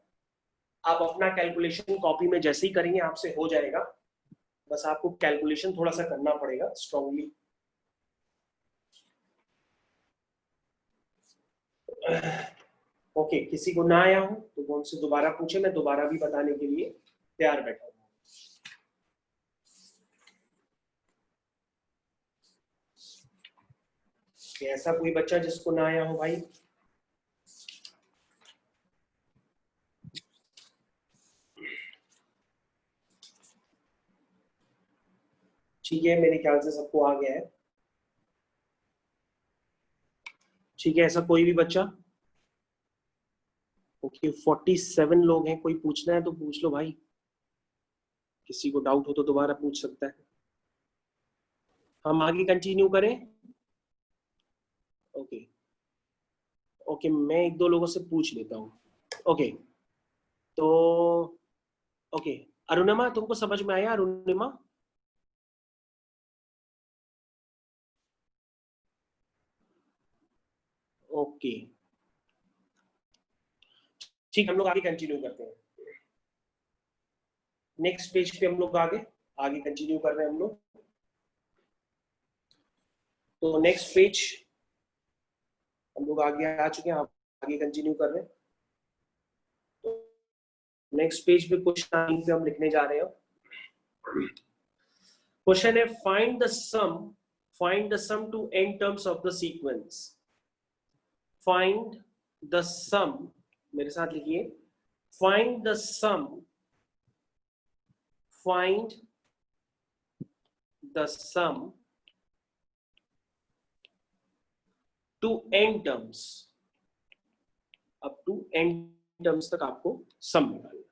आप अपना कैलकुलेशन कॉपी में जैसे ही करेंगे आपसे हो जाएगा, बस आपको कैलकुलेशन थोड़ा सा करना पड़ेगा स्ट्रांगली। ओके, किसी को ना आया हो तो वो हमसे दोबारा पूछे, मैं दोबारा भी बताने के लिए तैयार बैठा हूं। ऐसा कोई बच्चा जिसको ना आया हो भाई? ठीक है, मेरे ख्याल से सबको आ गया है। ठीक है, ऐसा कोई भी बच्चा? ओके, 47 लोग हैं, कोई पूछना है तो पूछ लो भाई, किसी को डाउट हो तो दोबारा पूछ सकता है। हम आगे कंटिन्यू करें? ओके ओके, मैं एक दो लोगों से पूछ लेता हूँ। ओके, तो ओके, अरुणिमा तुमको समझ में आया? अरुणिमा ओके, ठीक, हम लोग आगे कंटिन्यू करते हैं। नेक्स्ट पेज पे हम लोग आगे कंटिन्यू कर रहे हैं हम लोग। तो नेक्स्ट पेज हम लोग आगे आ चुके हैं, आगे कंटिन्यू कर रहे हैं। तो नेक्स्ट पेज पे क्वेश्चन पे हम लिखने जा रहे हैं। क्वेश्चन है find the sum to n terms of the sequence. Find the sum, मेरे साथ लिखिए, find the sum to n terms, up to n terms तक आपको सम निकालना है।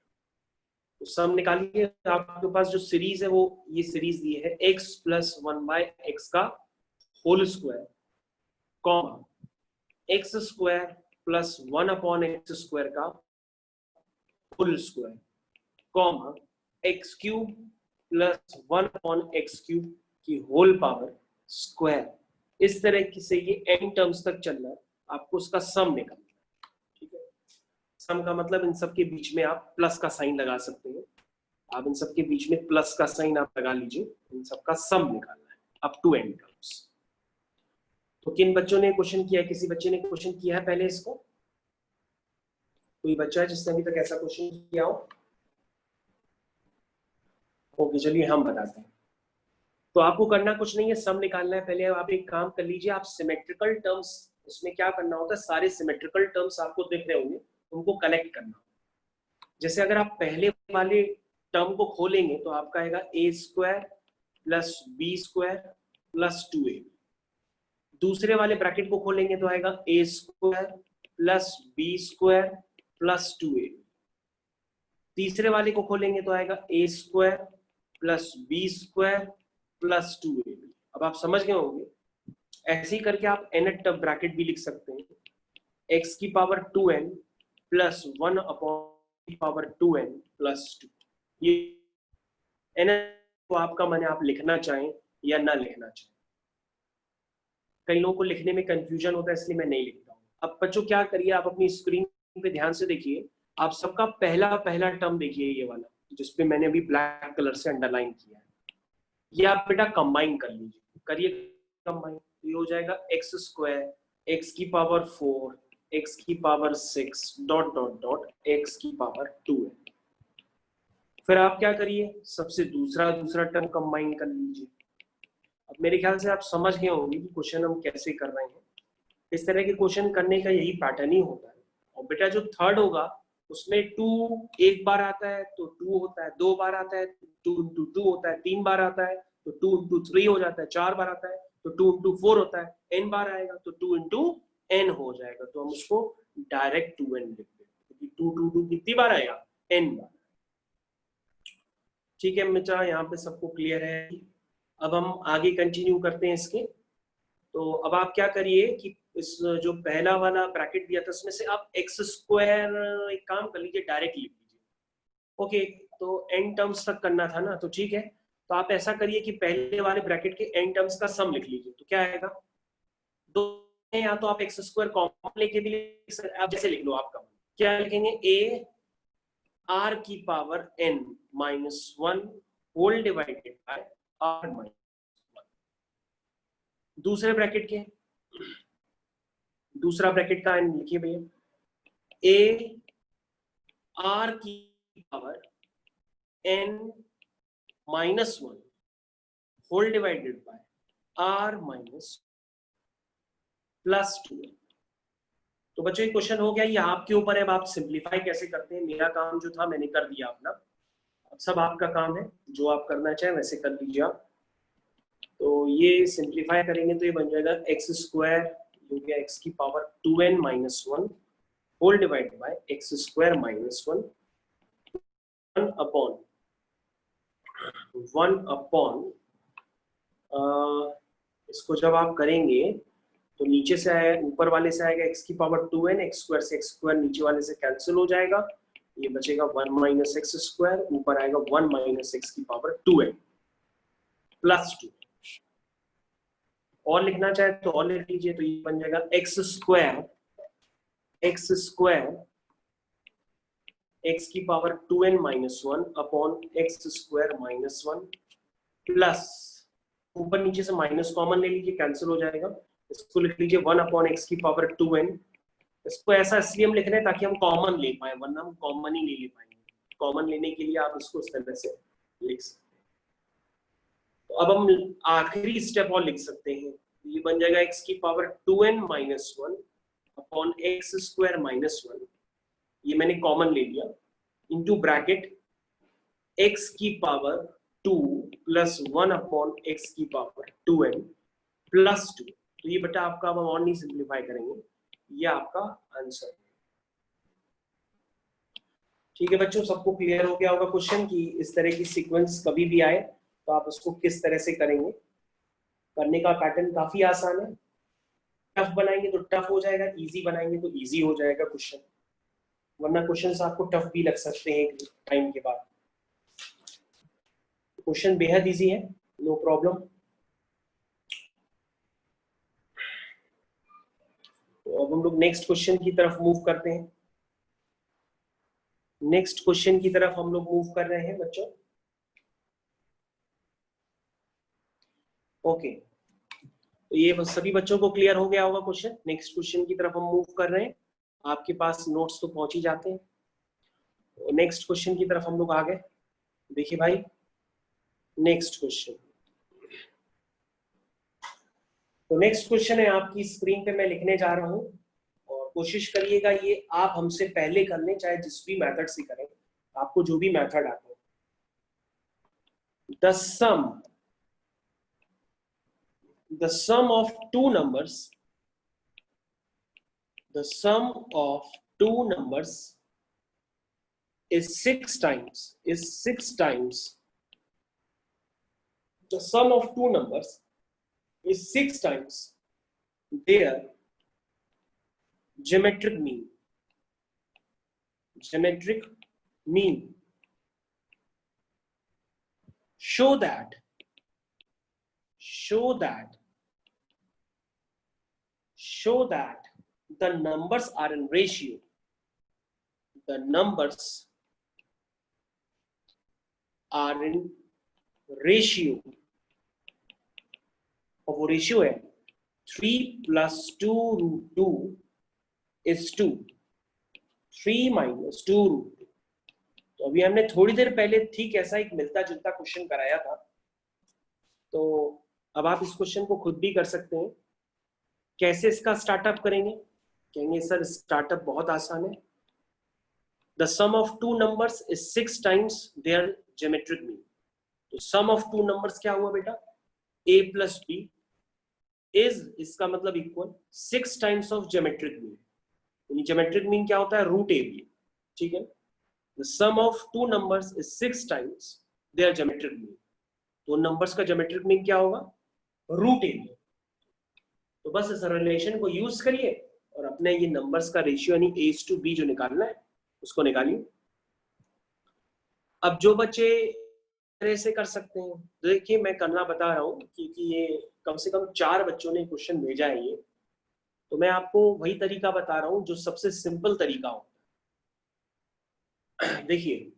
तो सम निकालिए। आपके पास जो सीरीज है वो ये सीरीज दी है, x प्लस 1/x का whole square, comma x square plus 1 upon x square का whole square, comma x cube plus 1 upon x cube की होल पावर स्क्वायर। इस तरह से ये n टर्म्स तक चल रहा है, आपको उसका सम निकालना है। ठीक है, सम का मतलब इन सब के बीच में आप प्लस का साइन लगा सकते हैं। आप इन सब के बीच में प्लस का साइन आप लगा लीजिए, इन सब का सम निकालना है अप टू n टर्म्स। तो किन बच्चों ने क्वेश्चन किया है? किसी बच्चे ने क्वेश्चन किया है पहले इसको? कोई बच्चा है जिसने अभी तक ऐसा क्वेश्चन किया हो? ओके, चलिए हम बताते हैं। तो आपको करना कुछ नहीं है, सम निकालना है। पहले आप एक काम कर लीजिए, आप सिमेट्रिकल टर्म्स, इसमें क्या करना होता है, सारे सिमेट्रिकल टर्म्स आपको दिख रहे होंगे, उनको कलेक्ट करना। जैसे अगर आप पहले वाले टर्म को खोलेंगे तो आपका आएगा a square plus b square plus 2ab। दूसरे वाले ब्रैकेट को खोलेंगे तो आएगा a square plus b square plus 2a। तीसरे वाले को खोलेंगे तो आएगा a square plus b square plus 2a। अब आप समझ गए होंगे, ऐसे ही करके आप nth ब्रैकेट भी लिख सकते हैं, x की power 2n plus 1 upon power 2n plus 2। ये n को आपका मन है, आप लिखना चाहें या ना लिखना चाहें। कई लोगों को लिखने में कंफ्यूजन होता है, इसलिए मैं नहीं लिखता हूँ। अब बच्चों क्या करिए, आप अपनी स्क्रीन पे ध्यान से देखिए, आप सबका पहला टर्म देखिए, ये वाला जिसपे मैंने अभी ब्लैक कलर से अंडरलाइन किया है, ये आप बेटा कंबाइन कर लीजिए, करिए कंबाइन। ये हो जाएगा एक्स स्क्वायर एक्स की पावर 4 एक्स की power 6 dot dot dot x की पावर 2 है। फिर आप क्या करिए, सबसे दूसरा टर्म कंबाइन कर लीजिए। अब मेरे ख्याल से आप समझ गए होंगे कि क्वेश्चन हम कैसे कर रहे हैं। इस तरह के क्वेश्चन करने का यही पैटर्न ही होता है। और बेटा जो थर्ड होगा उसमें 2 एक बार आता है तो 2 होता है, 2 बार आता है 2 into 2 होता है, 3 बार आता है तो 2 into 3 हो जाता है, 4 बार आता है तो 2 into 4 होता है, n बार आएगा तो 2 into n हो जाएगा। तो हम उसको डायरेक्ट 2n लिखते हैं, क्योंकि 2 कितनी बार आएगा, n बार। ठीक है बेटा, यहाँ पे सबको क्लियर है। अब हम आगे कंटिन्यू करते हैं इसके। तो अब आप क्या करिए कि इस जो पहला वाला ब्रैकेट दिया था उसमें से आप एक्स स्क्वायर एक काम कर लीजिए, डायरेक्ट लिख लीजिए। ओके, तो n टर्म्स तक करना था ना, तो ठीक है। तो आप ऐसा करिए कि पहले वाले ब्रैकेट के n टर्म्स का सम लिख लीजिए। तो क्या आएगा, दो, या तो आप एक्स स्क्वायर कॉमन लेके भी आप जैसे लिख लो आपका, क्या लिखेंगे, a r की power n minus 1 whole divided by r minus 1। दूसरे ब्रैकेट के दूसरा ब्रैकेट का n लिखिए भैया, a r की power n minus 1 whole divided by r minus plus 2। तो बच्चों ये क्वेश्चन हो गया, ये आपके ऊपर है, अब आप सिंप्लीफाई कैसे करते हैं। मेरा काम जो था मैंने कर दिया अपना, अब सब आपका काम है, जो आप करना चाहें वैसे कर लीजिए आप। तो ये सिंप्लीफाई करेंगे तो ये बन जाएगा एक्स स्क्वायर हो गया एक्स की power 2n minus 1 whole divide by X square minus 1 upon इसको जब आप करेंगे तो नीचे से आए, ऊपर वाले से आएगा x की पावर 2n, x स्क्वायर से x स्क्वायर नीचे वाले से कैंसिल हो जाएगा, ये बचेगा 1 माइनस एक्स स्क्वायर, ऊपर आएगा 1 माइनस एक्स की पावर 2n प्लस 2। और लिखना चाहे तो और लिख लीजिए, तो ये बन जाएगा एक्स स्क्वायर x की power 2n minus 1 upon x square minus 1 plus, ऊपर नीचे से माइनस कॉमन ले लीजिए, कैंसिल हो जाएगा, इसको लिख लीजिए 1 अपॉन एक्स की पावर 2n। इसको ऐसा इसलिए हम लिख रहे हैं ताकि हम कॉमन ले पाए, वरना हम कॉमन ही नहीं ले पाएंगे। कॉमन लेने के लिए आप इसको इस तरह से लिख सकते हैं। तो अब हम आखिरी स्टेप और लिख सकते हैं, ये बन जाएगा एक्स की power 2n minus 1 upon x square minus 1, ये मैंने कॉमन ले लिया, इंटू ब्रैकेट एक्स की पावर 2 प्लस 1 अपॉन एक्स की पावर 2n प्लस 2। तो ये बेटा आपका, अब हम और नहीं सिंप्लीफाई करेंगे, ये आपका आंसर है। ठीक है बच्चों, सबको क्लियर हो गया होगा क्वेश्चन की इस तरह की सीक्वेंस कभी भी आए तो आप उसको किस तरह से करेंगे। करने का पैटर्न काफी आसान है, टफ बनाएंगे तो टफ हो जाएगा, इजी बनाएंगे तो इजी हो जाएगा क्वेश्चन, वरना क्वेश्चन आपको टफ भी लग सकते हैं एक टाइम के बाद। क्वेश्चन बेहद इजी है, नो प्रॉब्लम। तो अब हम लोग नेक्स्ट क्वेश्चन की तरफ मूव करते हैं। नेक्स्ट क्वेश्चन की तरफ हम लोग मूव कर रहे हैं बच्चों। ओके, तो ये सभी बच्चों को क्लियर हो गया होगा क्वेश्चन। नेक्स्ट क्वेश्चन की तरफ हम मूव कर रहे हैं, आपके पास नोट्स तो पहुंच ही जाते हैं। नेक्स्ट क्वेश्चन की तरफ हम लोग आ गए। देखिए भाई, नेक्स्ट क्वेश्चन, तो नेक्स्ट क्वेश्चन है आपकी स्क्रीन पे मैं लिखने जा रहा हूं, और कोशिश करिएगा ये आप हमसे पहले कर लें, चाहे जिस भी मेथड से करें, आपको जो भी मेथड आता है। the sum of two numbers, the sum of two numbers is six times, the sum of two numbers is 6 times their geometric mean. Geometric mean. Show that the numbers are in ratio. The numbers are in ratio. और वो ratio है 3 plus 2 root 2 is 2. 3 minus 2 root 2. तो अभी हमने थोड़ी देर पहले ठीक ऐसा एक मिलता जुलता क्वेश्चन कराया था, तो अब आप इस क्वेश्चन को खुद भी कर सकते हैं। कैसे इसका स्टार्टअप करेंगे? कहेंगे सर स्टार्टअप बहुत आसान है। The sum of two numbers is 6 times their geometric mean. तो sum of two numbers क्या हुआ बेटा? A plus B is, इसका मतलब equal 6 times of geometric mean. यानी geometric mean क्या होता है? Root A B. ठीक है, the sum of two numbers is 6 times their geometric mean. तो नंबर्स का geometric mean क्या होगा? Root A B. तो बस इस रिलेशन को यूज करिए और अपने ये नंबर्स का रेशियो यानी a to b जो निकालना है उसको निकालिए। अब जो बच्चे तरह से कर सकते हैं, देखिए मैं करना बता रहा हूँ क्योंकि ये कम से कम 4 बच्चों ने क्वेश्चन भेजा है ये, तो मैं आपको वही तरीका बता रहा हूँ जो सबसे सिंपल तरीका हो। देखिए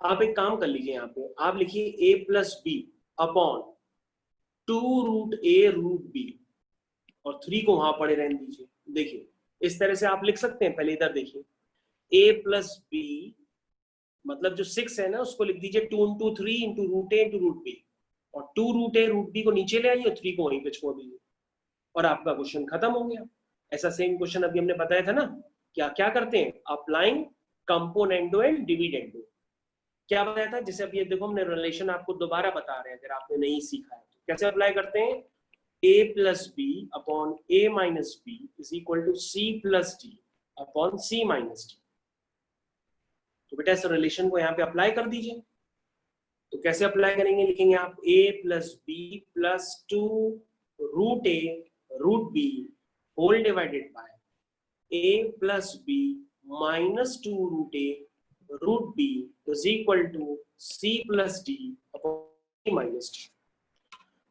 आप एक काम कर लीजिए, यहाँ पे आप लिखिए a plus b upon 2 root a root b और 3 को वहां पड़े रहने दीजिए। देखिए इस तरह से आप लिख सकते हैं। पहले इधर देखिए a plus b मतलब जो 6 है ना उसको लिख दीजिए 2 into 3 into root a into root b और 2 root a root b को नीचे ले आइए और 3 को वहीं पे छोड़ दीजिए और आपका क्वेश्चन खत्म हो गया। ऐसा सेम क्वेश्चन अभी हमने बताया था ना, क्या करते हैं? Applying componendo and dividendo. क्या बताया था? जैसे अब ये देखो हमने रिलेशन आपको दोबारा बता रहे हैं अगर आपने नहीं सीखा है तो। कैसे अप्लाई करते हैं? a plus b upon a minus b is equal to c plus d upon c minus d। तो बेटा इस रिलेशन को यहाँ पे अप्लाई कर दीजिए। तो कैसे अप्लाई करेंगे? लिखेंगे आप a plus b plus 2 root a root b whole divided by a plus b minus 2 root a root b is equal to c plus d upon c minus d।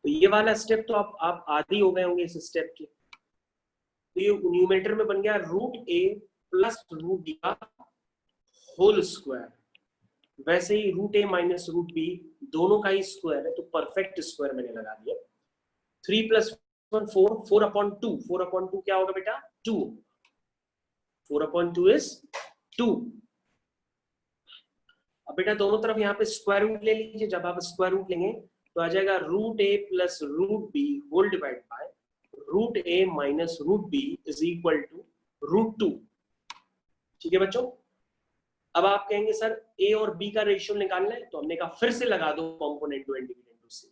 तो ये वाला स्टेप तो आप आदि हो गए होंगे इस स्टेप के। तो ये न्यूमरेटर में बन गया root a plus root b का होल स्क्वायर। वैसे ही root a minus root b दोनों का ही स्क्वायर है तो परफेक्ट स्क्वायर मैंने लगा दिया। 3 plus 1 4, 4 upon 2, 4 upon 2 क्या होगा बेटा? 2। 4 upon 2 is 2। अब बेटा दोनों तरफ यहाँ पे स्क्वायर रूट ले लीजिए। जब आप स्क्वायर रूट लेंगे तो आ जाएगा root a plus root b whole divide by root a minus root b is equal to root 2। ठीक है बच्चों, अब आप कहेंगे सर a और b का रेशियो निकालना है, तो हमने कहा फिर से लगा दो कंपोनेंट एंड डिविडेंड से।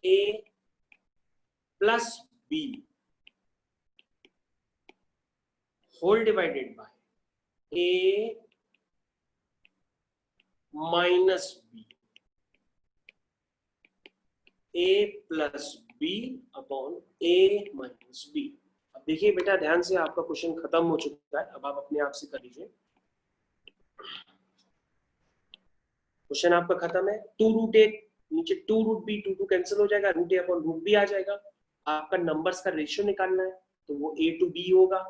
a plus b whole divided by a minus b, a plus b upon a minus b। अब देखिए बेटा ध्यान से, आपका क्वेश्चन खत्म हो चुका है। अब आप अपने आप से कर लीजिए। क्वेश्चन आपका खत्म है। 2 रूट a नीचे 2 रूट b 2 कैंसिल हो जाएगा, root a upon root b आ जाएगा। आपका नंबर्स का रेशियो निकालना है तो वो a टू b होगा।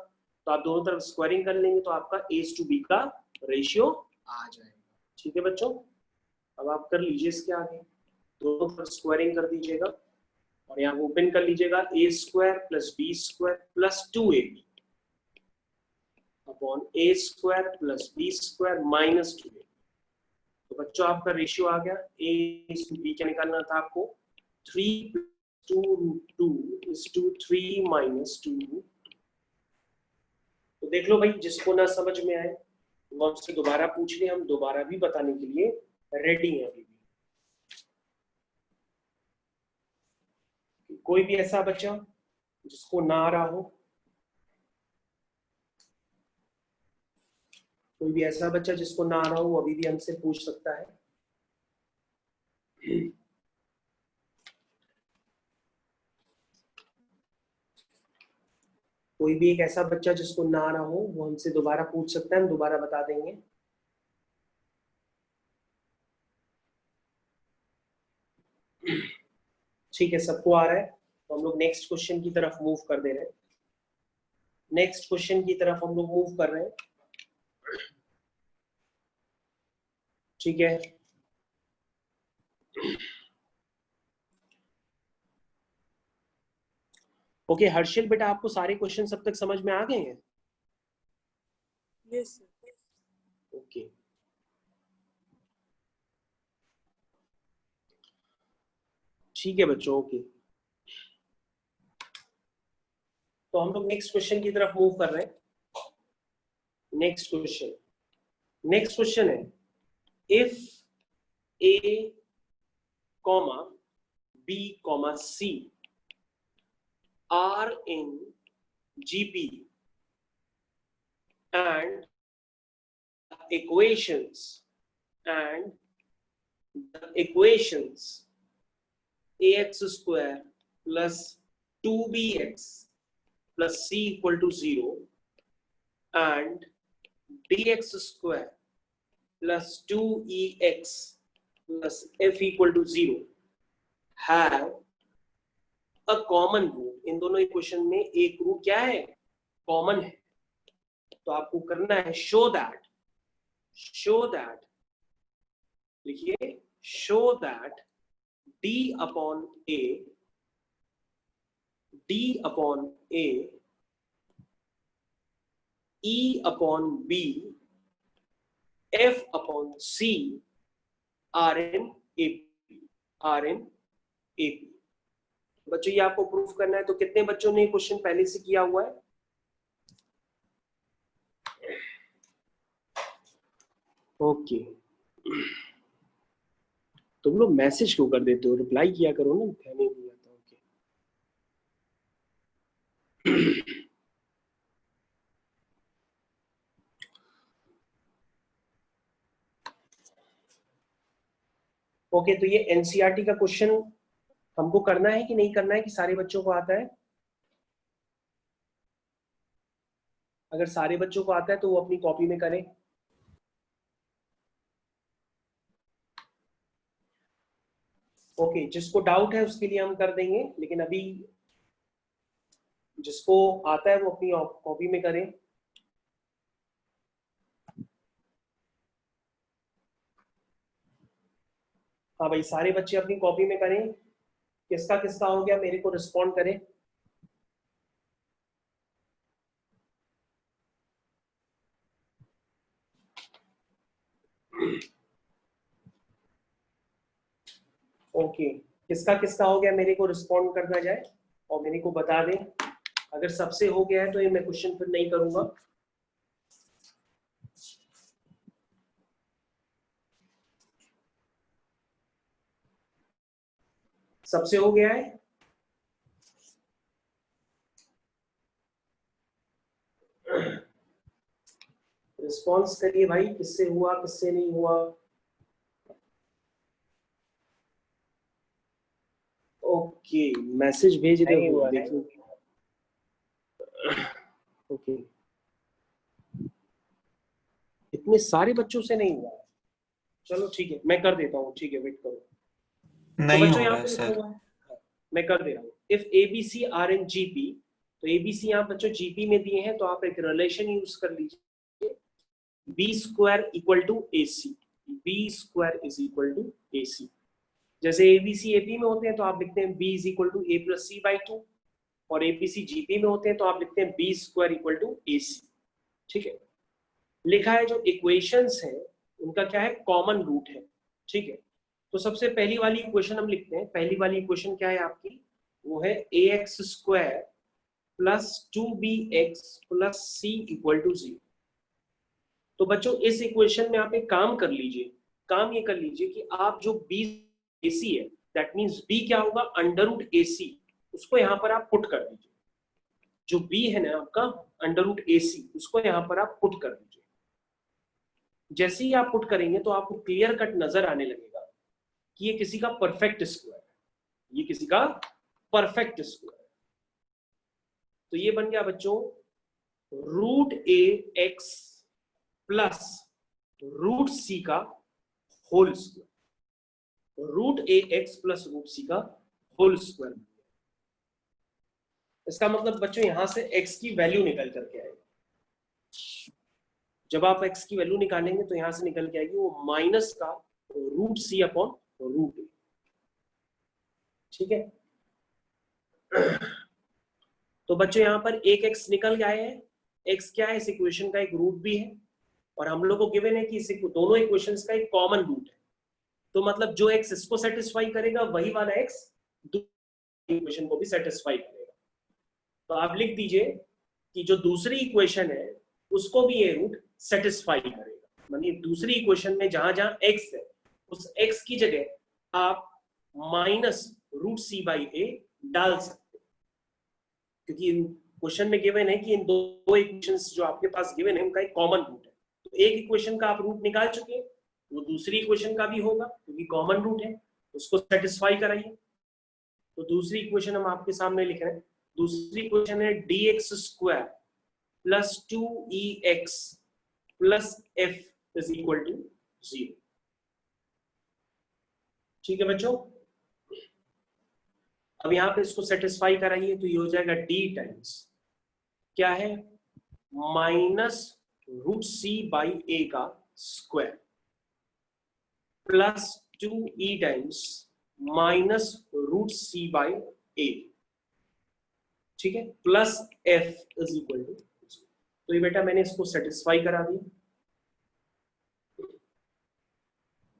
तो आप दोनों तरफ स्क्वायरिंग कर लेंगे तो आपका a टू b का रेशियो आ जाएगा। ठीक है बच्चों, अब आप कर लीजिए इसके आगे। दोनों तरफ स्क्वायरिंग कर दीजिएगा और यहाँ ओपन कर लीजिएगा a square plus b square plus 2ab upon a square plus b square minus 2ab। तो बच्चों आपका रेशियो आ गया। a टू b क्या निकालना था आपको? 3 + 2 √2 is to 3 minus 2 √2। तो देख लो भाई, जिसको ना समझ में आए वो हमसे दोबारा पूछ ले, हम दोबारा भी बताने के लिए रेडी हैं अभी भी। कोई भी ऐसा बच्चा जिसको ना आ रहा हो, कोई भी ऐसा बच्चा जिसको ना आ रहा हो वो अभी भी हमसे पूछ सकता है। कोई भी एक ऐसा बच्चा जिसको ना आ रहा हो वो हमसे दोबारा पूछ सकता है, हम दोबारा बता देंगे। ठीक है, सबको आ रहा है, तो हम लोग नेक्स्ट क्वेश्चन की तरफ मूव कर दे रहे हैं। नेक्स्ट क्वेश्चन की तरफ हम लोग मूव कर रहे हैं। ठीक है, ओके हर्षिल बेटा, आपको सारे क्वेश्चन अब तक समझ में आ गए हैं? Yes sir. ओके, ठीक है बच्चों, ओके। तो हम लोग नेक्स्ट क्वेश्चन की तरफ मूव कर रहे हैं। नेक्स्ट क्वेश्चन है, if A comma B comma C are in GP and equations ax square plus 2bx plus c equal to 0 and dx square plus 2ex plus f equal to 0 have a common root। इन दोनों equation में एक root क्या है? Common है। तो आपको करना है शो दैट लिखिए, show that d upon a e upon b f upon c are in AP। बच्चों ये आपको प्रूफ करना है। तो कितने बच्चों ने क्वेश्चन पहले से किया हुआ है? ओके, तुम लोग मैसेज क्यों कर देते हो? रिप्लाई किया करो ना, ध्यान नहीं आता। ओके, तो ये एनसीईआरटी का क्वेश्चन हमको करना है कि नहीं करना है, कि सारे बच्चों को आता है? अगर सारे बच्चों को आता है तो वो अपनी कॉपी में करें। ओके, जिसको डाउट है उसके लिए हम कर देंगे, लेकिन अभी जिसको आता है वो अपनी कॉपी में करें। हाँ भाई, सारे बच्चे अपनी कॉपी में करें। किसका किसका हो गया मेरे को रिस्पॉन्ड करें। ओके, किसका किसका हो गया मेरे को रिस्पॉन्ड करना जाए और मेरे को बता दें। अगर सबसे हो गया है तो ये मैं क्वेश्चन फिर नहीं करूंगा। सबसे हो गया है? रिस्पॉन्स करिए भाई, किससे हुआ किससे नहीं हुआ। ओके, मैसेज भेज रहे हो, देखिए। ओके, इतने सारे बच्चों से नहीं हुआ। चलो ठीक है, मैं कर देता हूँ। ठीक है, वेट करो। नहीं तो बच्चों हो यहाँ रहा पे है लिखा सर। हुआ है, मैं कर दे रहा हूँ। If ABC are in GP, तो ABC यहाँ बच्चों GP में दिए हैं, तो आप एक रिलेशन यूज कर लीजिए, B square equal to AC। B square is equal to AC। जैसे ABC AP में होते हैं तो आप लिखते हैं B is equal to A plus C by 2, और ABC GP में होते हैं तो आप लिखते हैं B square equal to AC। ठीक है, लिखा है। जो इक्वेशंस है उनका क्या है? कॉमन रूट है। ठीक है, तो सबसे पहली वाली इक्वेशन हम लिखते हैं। पहली वाली इक्वेशन क्या है आपकी? वो है ax square plus 2bx plus c equal to 0। तो बच्चों इस इक्वेशन में आप एक काम कर लीजिए। काम ये कर लीजिए कि आप जो b ac है, दैट मींस b क्या होगा? Under root ac। उसको यहाँ पर आप पुट कर दीजिए। जो b है ना आपका अंडर रूट AC, उसको यहाँ पर आप पुट कर दीजिए। जैसे ही आप पुट करेंगे तो आपको क्लियर कट नजर आने लगेगा कि ये किसी का परफेक्ट स्क्वायर है, ये किसी का परफेक्ट स्क्वायर है। तो ये बन गया बच्चों root AX plus root C का whole square, root AX plus root C का होल स्क्वायर। इसका मतलब बच्चों यहां से x की वैल्यू निकल करके आएगी। जब आप x की वैल्यू निकालेंगे तो यहां से निकल के आएगी वो माइनस का root C upon root A। ठीक है, तो बच्चों यहां पर एक x निकल गया है। x क्या है, इस इक्वेशन का एक रूट भी है, और हम लोग को गिवन है कि इस दोनों इक्वेशंस का एक कॉमन रूट है। तो मतलब जो x इसको सेटिस्फाई करेगा वही वाला x दूसरी इक्वेशन को भी सेटिस्फाई करेगा। तो आप लिख दीजिए कि जो दूसरी इक्वेशन है उसको भी ये रूट सेटिस्फाई करेगा। मतलब दूसरी इक्वेशन में जहां जहां x है उस x की जगह आप minus root C by A डाल सकते हैं, क्योंकि क्वेश्चन में गिवन है कि इन दो इक्वेशंस जो आपके पास गिवन है उनका एक कॉमन रूट है। तो एक इक्वेशन का आप रूट निकाल चुके हैं, वो दूसरी इक्वेशन का भी होगा क्योंकि कॉमन रूट है, उसको सेटिस्फाई कराइए। तो दूसरी इक्वेशन हम आपके सामने लिख रहे हैं। दूसरी इक्वेशन है dx square plus 2EX plus F is equal to 0। ठीक है बच्चों, अब यहां पे इसको सेटिस्फाई कराइए तो ये हो जाएगा d टाइम्स क्या है minus root C by A का square plus 2E times minus root C by A। ठीक है, plus F is equal to. तो ये बेटा मैंने इसको सेटिस्फाई करा दिया।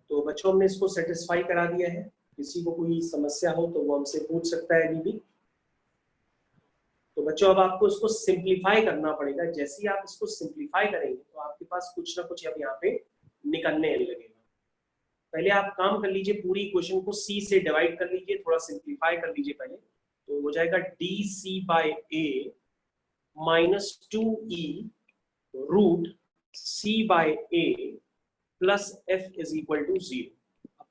तो बच्चों हमने इसको सेटिस्फाई करा दिया है। किसी को कोई समस्या हो तो वो हमसे पूछ सकता है अभी भी। तो बच्चों अब आपको इसको सिंप्लीफाई करना पड़ेगा। जैसे ही आप इसको सिंप्लीफाई करेंगे तो आपके पास कुछ ना कुछ अब यहाँ पे निकलने लगेगा। पहले आप काम कर लीजिए, पूरी इक्वेशन को C से डिवाइड कर लीजिए, थोड़ा सिंप्लीफाई कर लीजिए पहले। तो हो जाएगा DC by A minus 2E root C by A plus F is equal to 0।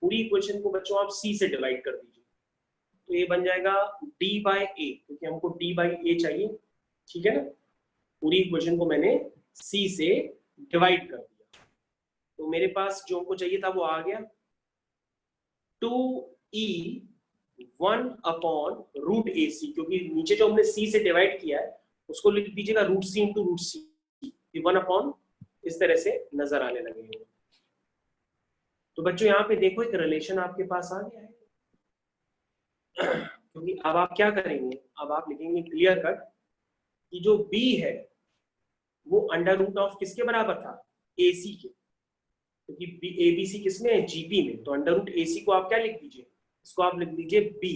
पूरी इक्वेशन को बच्चों आप C से डिवाइड कर दीजिए, तो ये बन जाएगा D बाई A, क्योंकि हमको D बाई A चाहिए। ठीक है ना, पूरी इक्वेशन को मैंने C से डिवाइड कर दिया, तो मेरे पास जो हमको चाहिए था वो आ गया 2E 1 अपॉन रूट AC, क्योंकि नीचे जो हमने C से डिवाइड किया है उसको लिख दीजिएगा root C into root C, 1 upon इस तरह से नजर आने लगेगा। तो बच्चों यहाँ पे देखो एक रिलेशन आपके पास आ गया है। क्योंकि अब आप क्या करेंगे, अब आप लिखेंगे क्लियर कट कि जो B है वो अंडर रूट ऑफ किसके बराबर था, AC के, क्योंकि ABC किसमें है, GP में। तो अंडर रूट AC को आप क्या लिख दीजिए, इसको आप लिख दीजिए B।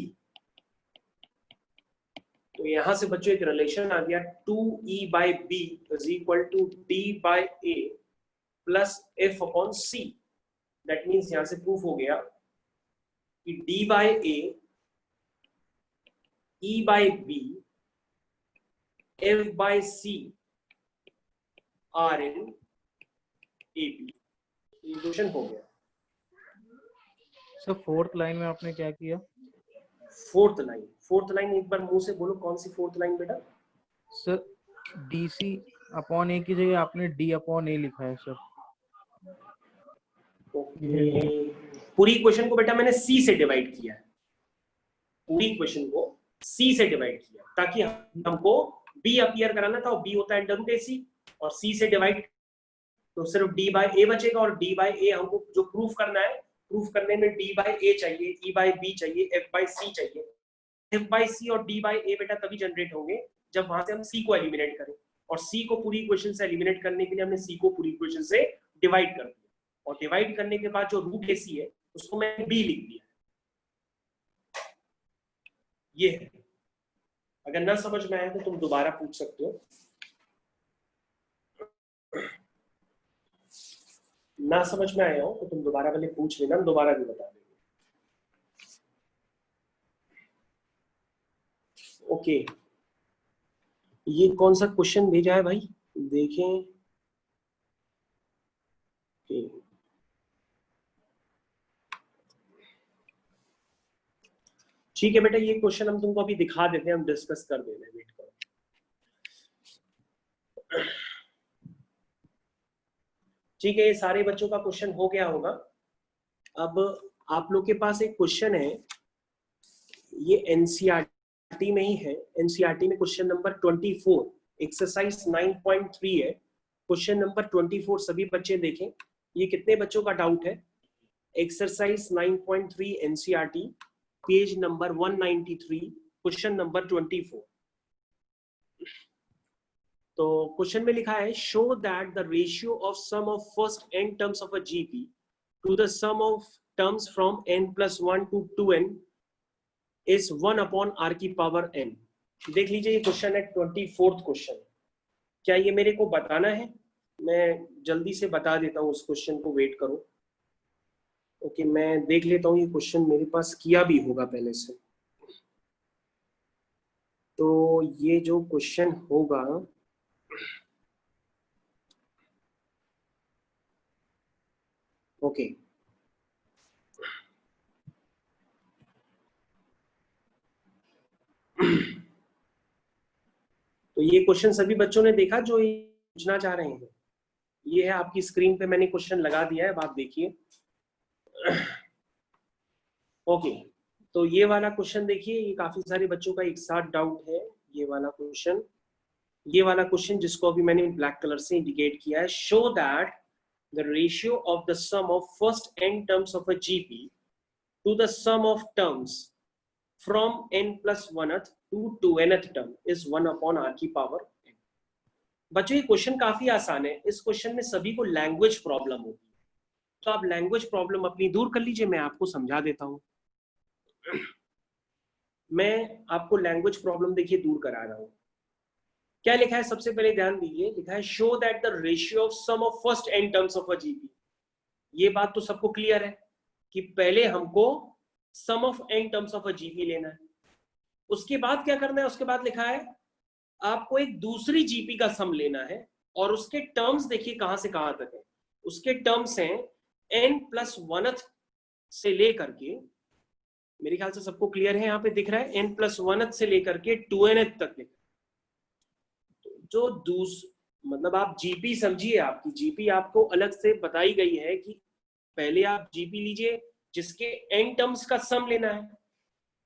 तो यहां से बच्चों एक रिलेशन आ गया 2E by B is equal to D by A plus F upon C। That means यहां से प्रूफ हो गया कि D by A E by B F by C are in AP। Equation हो गया। सर फोर्थ लाइन में आपने क्या किया? फोर्थ लाइन एक बार मुंह से बोलो, कौन सी फोर्थ लाइन बेटा? सर DC अपॉन A की जगह आपने D अपॉन A लिखा है सर। ओके, पूरी इक्वेशन को बेटा मैंने C से डिवाइड किया है, पूरी इक्वेशन को C से डिवाइड किया ताकि हमको B अपीयर कराना था, और B होता है अंडर रूट AC, और C से डिवाइड तो सिर्फ D बाई A बचेगा, और D बाई A हमको जो प्रूफ करना है, प्रूफ करने में D बाई A चाहिए, E बाई B चाहिए, F बाई C चाहिए। F बाई C और D बाई A बेटा तभी जनरेट होंगे जब वहां से हम C को एलिमिनेट करें, और C को पूरी इक्वेशन से एलिमिनेट करने के लिए हमने C को पूरी इक्वेशन से डिवाइड कर दिया, और डिवाइड करने के बाद जो रूट AC है उसको मैंने B लिख दिया। ये है, अगर ना समझ में आया तो तुम दोबारा पूछ सकते हो, ना समझ में आया हो तो तुम दोबारा पहले पूछ लेना, हम दोबारा भी बता देंगे। ओके, ये कौन सा क्वेश्चन भेजा है भाई, देखें। ओके, ठीक है बेटा, ये क्वेश्चन हम तुमको अभी दिखा देते हैं, हम डिस्कस कर देते हैं, वेट करो। ठीक है, ये सारे बच्चों का क्वेश्चन हो गया होगा। अब आप लोग के पास एक क्वेश्चन है, ये एनसीईआरटी में ही है। एनसीईआरटी में क्वेश्चन नंबर 24 एक्सरसाइज 9.3 है। क्वेश्चन नंबर 24 सभी बच्चे देखें, ये कितने बच्चों का डाउट है। Exercise 9.3 NCERT, page number 193, question number 24। तो क्वेश्चन में लिखा है, show that the ratio of sum of first n terms of a GP to the sum of terms from n+1 to 2n is 1 upon r की power n। देख लीजिए, ये question है 24th question. क्या ये मेरे को बताना है? मैं जल्दी से बता देता हूँ उस क्वेश्चन को, वेट करो। ओके, मैं देख लेता हूँ, ये क्वेश्चन मेरे पास किया भी होगा पहले से। तो ये जो क्वेश्चन होगा, ओके, तो ये क्वेश्चन सभी बच्चों ने देखा जो ये पूछना चाह रहे हैं। ये है आपकी स्क्रीन पे, मैंने क्वेश्चन लगा दिया है, अब आप देखिए। ओके, तो ये वाला क्वेश्चन देखिए, ये काफी सारे बच्चों का एक साथ डाउट है। ये वाला क्वेश्चन, ये वाला क्वेश्चन जिसको अभी मैंने ब्लैक कलर से इंडिकेट किया है, show that the ratio of the sum of first n terms of a GP to the sum of terms from n+1th to 2nth term is 1 upon r की power n। बच्चों, ये question काफी आसान है। इस question में सभी को लैंग्वेज प्रॉब्लम होगी, तो आप लैंग्वेज प्रॉब्लम अपनी दूर कर लीजिए, मैं आपको समझा देता हूं। मैं आपको लैंग्वेज प्रॉब्लम देखिए दूर करा रहा हूं। क्या लिखा है, सबसे पहले ध्यान दीजिए, लिखा है show that the ratio of sum of first n terms of a GP. ये बात तो सबको क्लियर है कि पहले हमको sum of n terms of a GP लेना है। उसके बाद क्या करना है, उसके बाद लिखा है आपको एक दूसरी जीपी का सम लेना है, और उसके टर्म्स देखिए कहां से कहां तक है। उसके टर्म्स हैं n+1th से लेकर के, मेरे ख्याल से सबको क्लियर है, यहाँ पे दिख रहा है n+1th से लेकर के 2nth तक लिखा है। जो मतलब आप जीपी समझिए, आपकी जीपी आपको अलग से बताई गई है कि पहले आप जीपी लीजिए जिसके n टर्म्स का सम लेना है,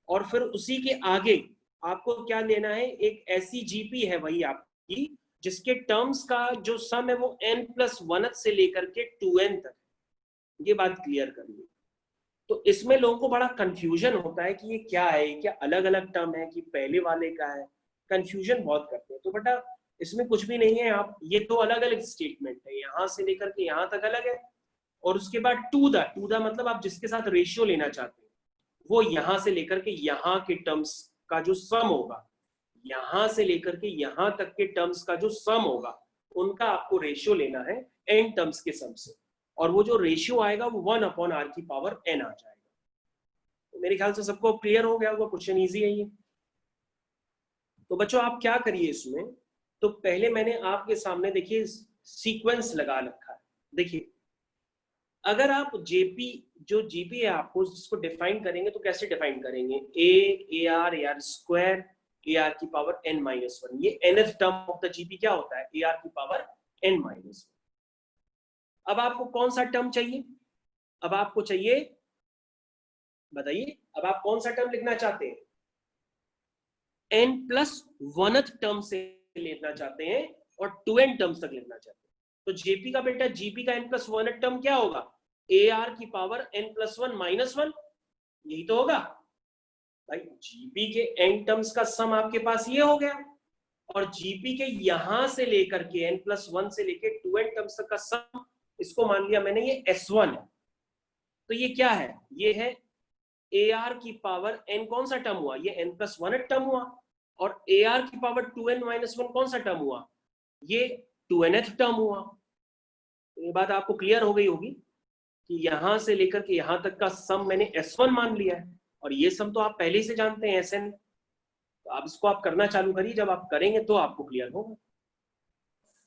और फिर उसी के आगे आपको क्या लेना है, एक ऐसी जीपी है वही आपकी जिसके टर्म्स का जो सम है वो n+1th से लेकर के 2n तक। ये बात क्लियर करिए। तो इसमें लोगों को बड़ा कंफ्यूजन होता है कि ये क्या है, क्या अलग अलग टर्म है कि पहले वाले का है, कंफ्यूजन बहुत करते हैं। तो बेटा इसमें कुछ भी नहीं है, आप ये दो अलग अलग स्टेटमेंट है, यहां से लेकर के यहां तक अलग है, और उसके बाद टू द मतलब आप जिसके साथ रेशियो लेना चाहते हैं वो यहां से लेकर के यहां के टर्म्स का जो सम होगा, यहां से लेकर के यहां तक के टर्म्स का जो सम होगा, उनका आपको रेशियो लेना है n टर्म्स के सम से, और वो जो रेशियो आएगा वो 1 अपॉन r की पावर n आ जाएगा। तो मेरे ख्याल से सबको क्लियर हो गया होगा, क्वेश्चन इजी है ये। तो बच्चों आप क्या करिए इसमें, तो पहले मैंने आपके सामने देखिए सीक्वेंस लगा रखा है। देखिए, अगर आप जेपी जो जीपी है आपको जिसको डिफाइन करेंगे तो कैसे डिफाइन करेंगे, ए आर स्क्वायर ए आर की पावर n-1। ये nth term of the GP क्या होता है, ए आर की पावर n-1। अब आपको कौन सा टर्म चाहिए, अब आपको चाहिए, बताइए, अब आप कौन सा टर्म लिखना चाहते हैं, n+1th टर्म से लेना चाहते हैं और 2n टर्म्स तक लिखना चाहते हैं। तो जेपी का बेटा, जीपी का n+1th टर्म क्या होगा, ए आर की पावर n+1 -1, यही तो होगा भाई। जीपी के n टर्म्स का सम आपके पास ये हो गया, और जीपी के यहां से लेकर के n+1 से लेकर 2n टर्म्स तक का सम, इसको मान लिया मैंने ये S1 है। तो ये क्या है, ये है ए आर की पावर n, कौन सा टर्म हुआ, ये n+1 टर्म हुआ, और ए आर की पावर 2n-1 कौन सा टर्म हुआ, ये 2nth टर्म हुआ। तो ये बात आपको क्लियर हो गई होगी कि यहां से लेकर के यहां तक का सम मैंने S1 मान लिया है, और ये सम तो आप पहले से जानते हैं Sn। तो आप इसको आप करना चालू करिए, जब आप करेंगे तो आपको क्लियर होगा।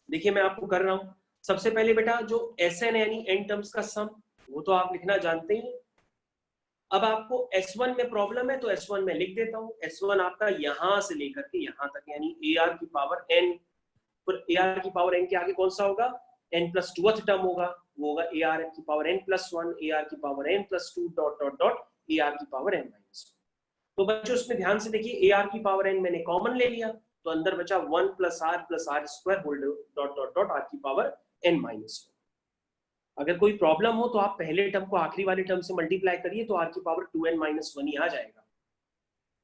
देखिए मैं आपको कर रहा हूं। सबसे पहले बेटा जो Sn यानी n टर्म्स का सम, वो तो आप लिखना जानते हैं। अब आपको S1 में प्रॉब्लम है तो S1 में लिख देता हूं। S1 आपका यहां से लेकर के यहां तक यानी AR की पावर n, फिर AR की पावर n के आगे कौन सा होगा, n+2th टर्म होगा, वो होगा AR की पावर n+1, AR की power n+2 dot dot dot AR की पावर n-1। तो बच्चों इसमें ध्यान से देखिए, AR की पावर n मैंने कॉमन ले लिया तो अंदर बचा 1 + r square whole dot dot dot r की पावर n-1। अगर कोई प्रॉब्लम हो तो आप पहले टर्म को आखिरी वाले टर्म से मल्टीप्लाई करिए तो r की पावर 2n-1 ही आ जाएगा।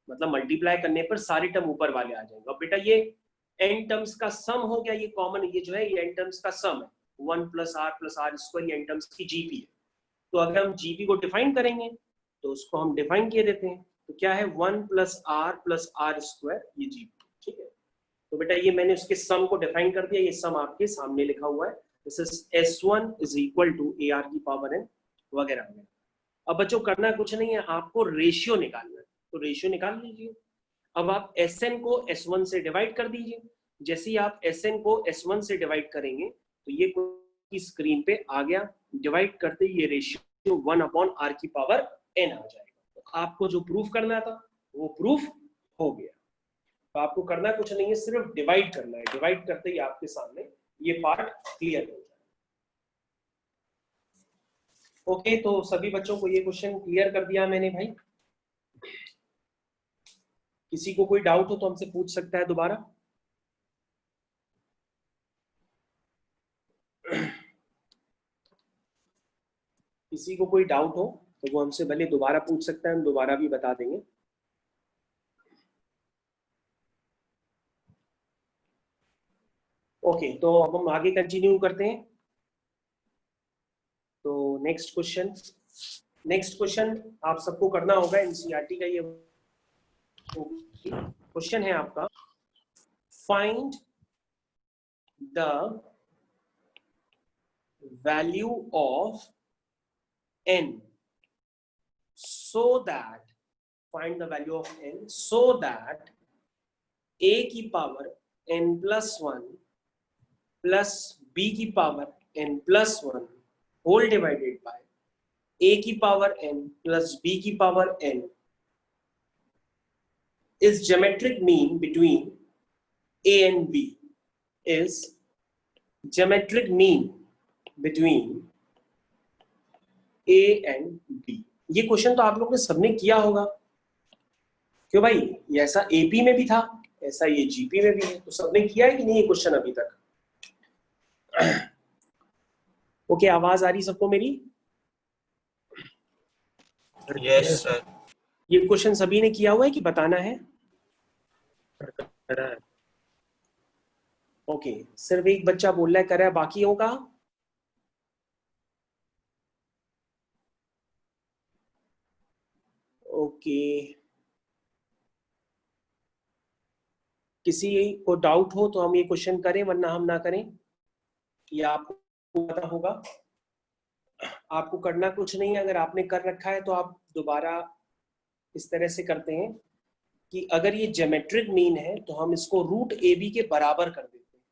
मतलब मल्टीप्लाई करने पर सारे टर्म ऊपर वाले आ जाएंगे। अब बेटा ये n टर्म्स का सम हो गया, ये कॉमन, ये जो है ये n टर्म्स का सम है, 1 + r स्क्वायर, ये n टर्म्स की जीपी है। तो अगर हम जीपी को डिफाइन करेंगे तो उसको हम डिफाइन किए देते हैं, तो क्या है 1 + r स्क्वायर, ये जीपी, ठीक है। तो बेटा ये मैंने उसके सम को डिफाइन कर दिया, ये सम आपके सामने लिखा हुआ है, दिस इज S1 = AR की पावर n वगैरह वगैरह। अब बच्चों करना कुछ नहीं है, आपको रेशियो निकालना है, तो रेशियो निकाल लीजिए। अब आप Sn को S1 से डिवाइड कर दीजिए। जैसे ही आप Sn को S1 से डिवाइड करेंगे तो ये की स्क्रीन पे आ गया, डिवाइड करते ही ये रेशियो 1/r की पावर n आ जाएगा। तो आपको जो प्रूफ करना था वो प्रूफ हो गया। तो आपको करना कुछ नहीं है, सिर्फ डिवाइड करना है, डिवाइड करते ही आपके सामने ये पार्ट क्लियर हो जाएगा। ओके, तो सभी बच्चों को ये क्वेश्चन क्लियर कर दिया मैंने भाई। किसी को कोई डाउट हो तो हमसे पूछ सकता है दोबारा। किसी को कोई डाउट हो तो वो हमसे भले दोबारा पूछ सकता है, हम दोबारा भी बता देंगे। ओके, तो अब हम आगे कंटिन्यू करते हैं। तो नेक्स्ट क्वेश्चन आप सबको करना होगा, एनसीईआरटी का ये क्वेश्चन है आपका, find the value of n so that, find the value of n so that a की पावर n+1 प्लस b की power n+1 whole divided by a की पावर n प्लस b की power n is geometric mean between a and b, is geometric mean between A and B। ये question तो आप लोगों ने सबने किया होगा, क्यों भाई, ये ऐसा AP में भी था, ऐसा ये GP में भी है, तो सबने किया है कि नहीं ये क्वेश्चन अभी तक? ओके, आवाज आ रही सबको मेरी? Yes sir. ये क्वेश्चन सभी ने किया हुआ है कि बताना है? ओके, सिर्फ एक बच्चा बोल रहा है कर रहा है, बाकियों का? ओके, किसी को डाउट हो तो हम ये क्वेश्चन करें, वरना हम ना करें, या आपको पता होगा? आपको करना कुछ नहीं है, अगर आपने कर रखा है तो आप दोबारा इस तरह से करते हैं कि अगर ये ज्योमेट्रिक मीन है तो हम इसको √AB के बराबर कर देते हैं,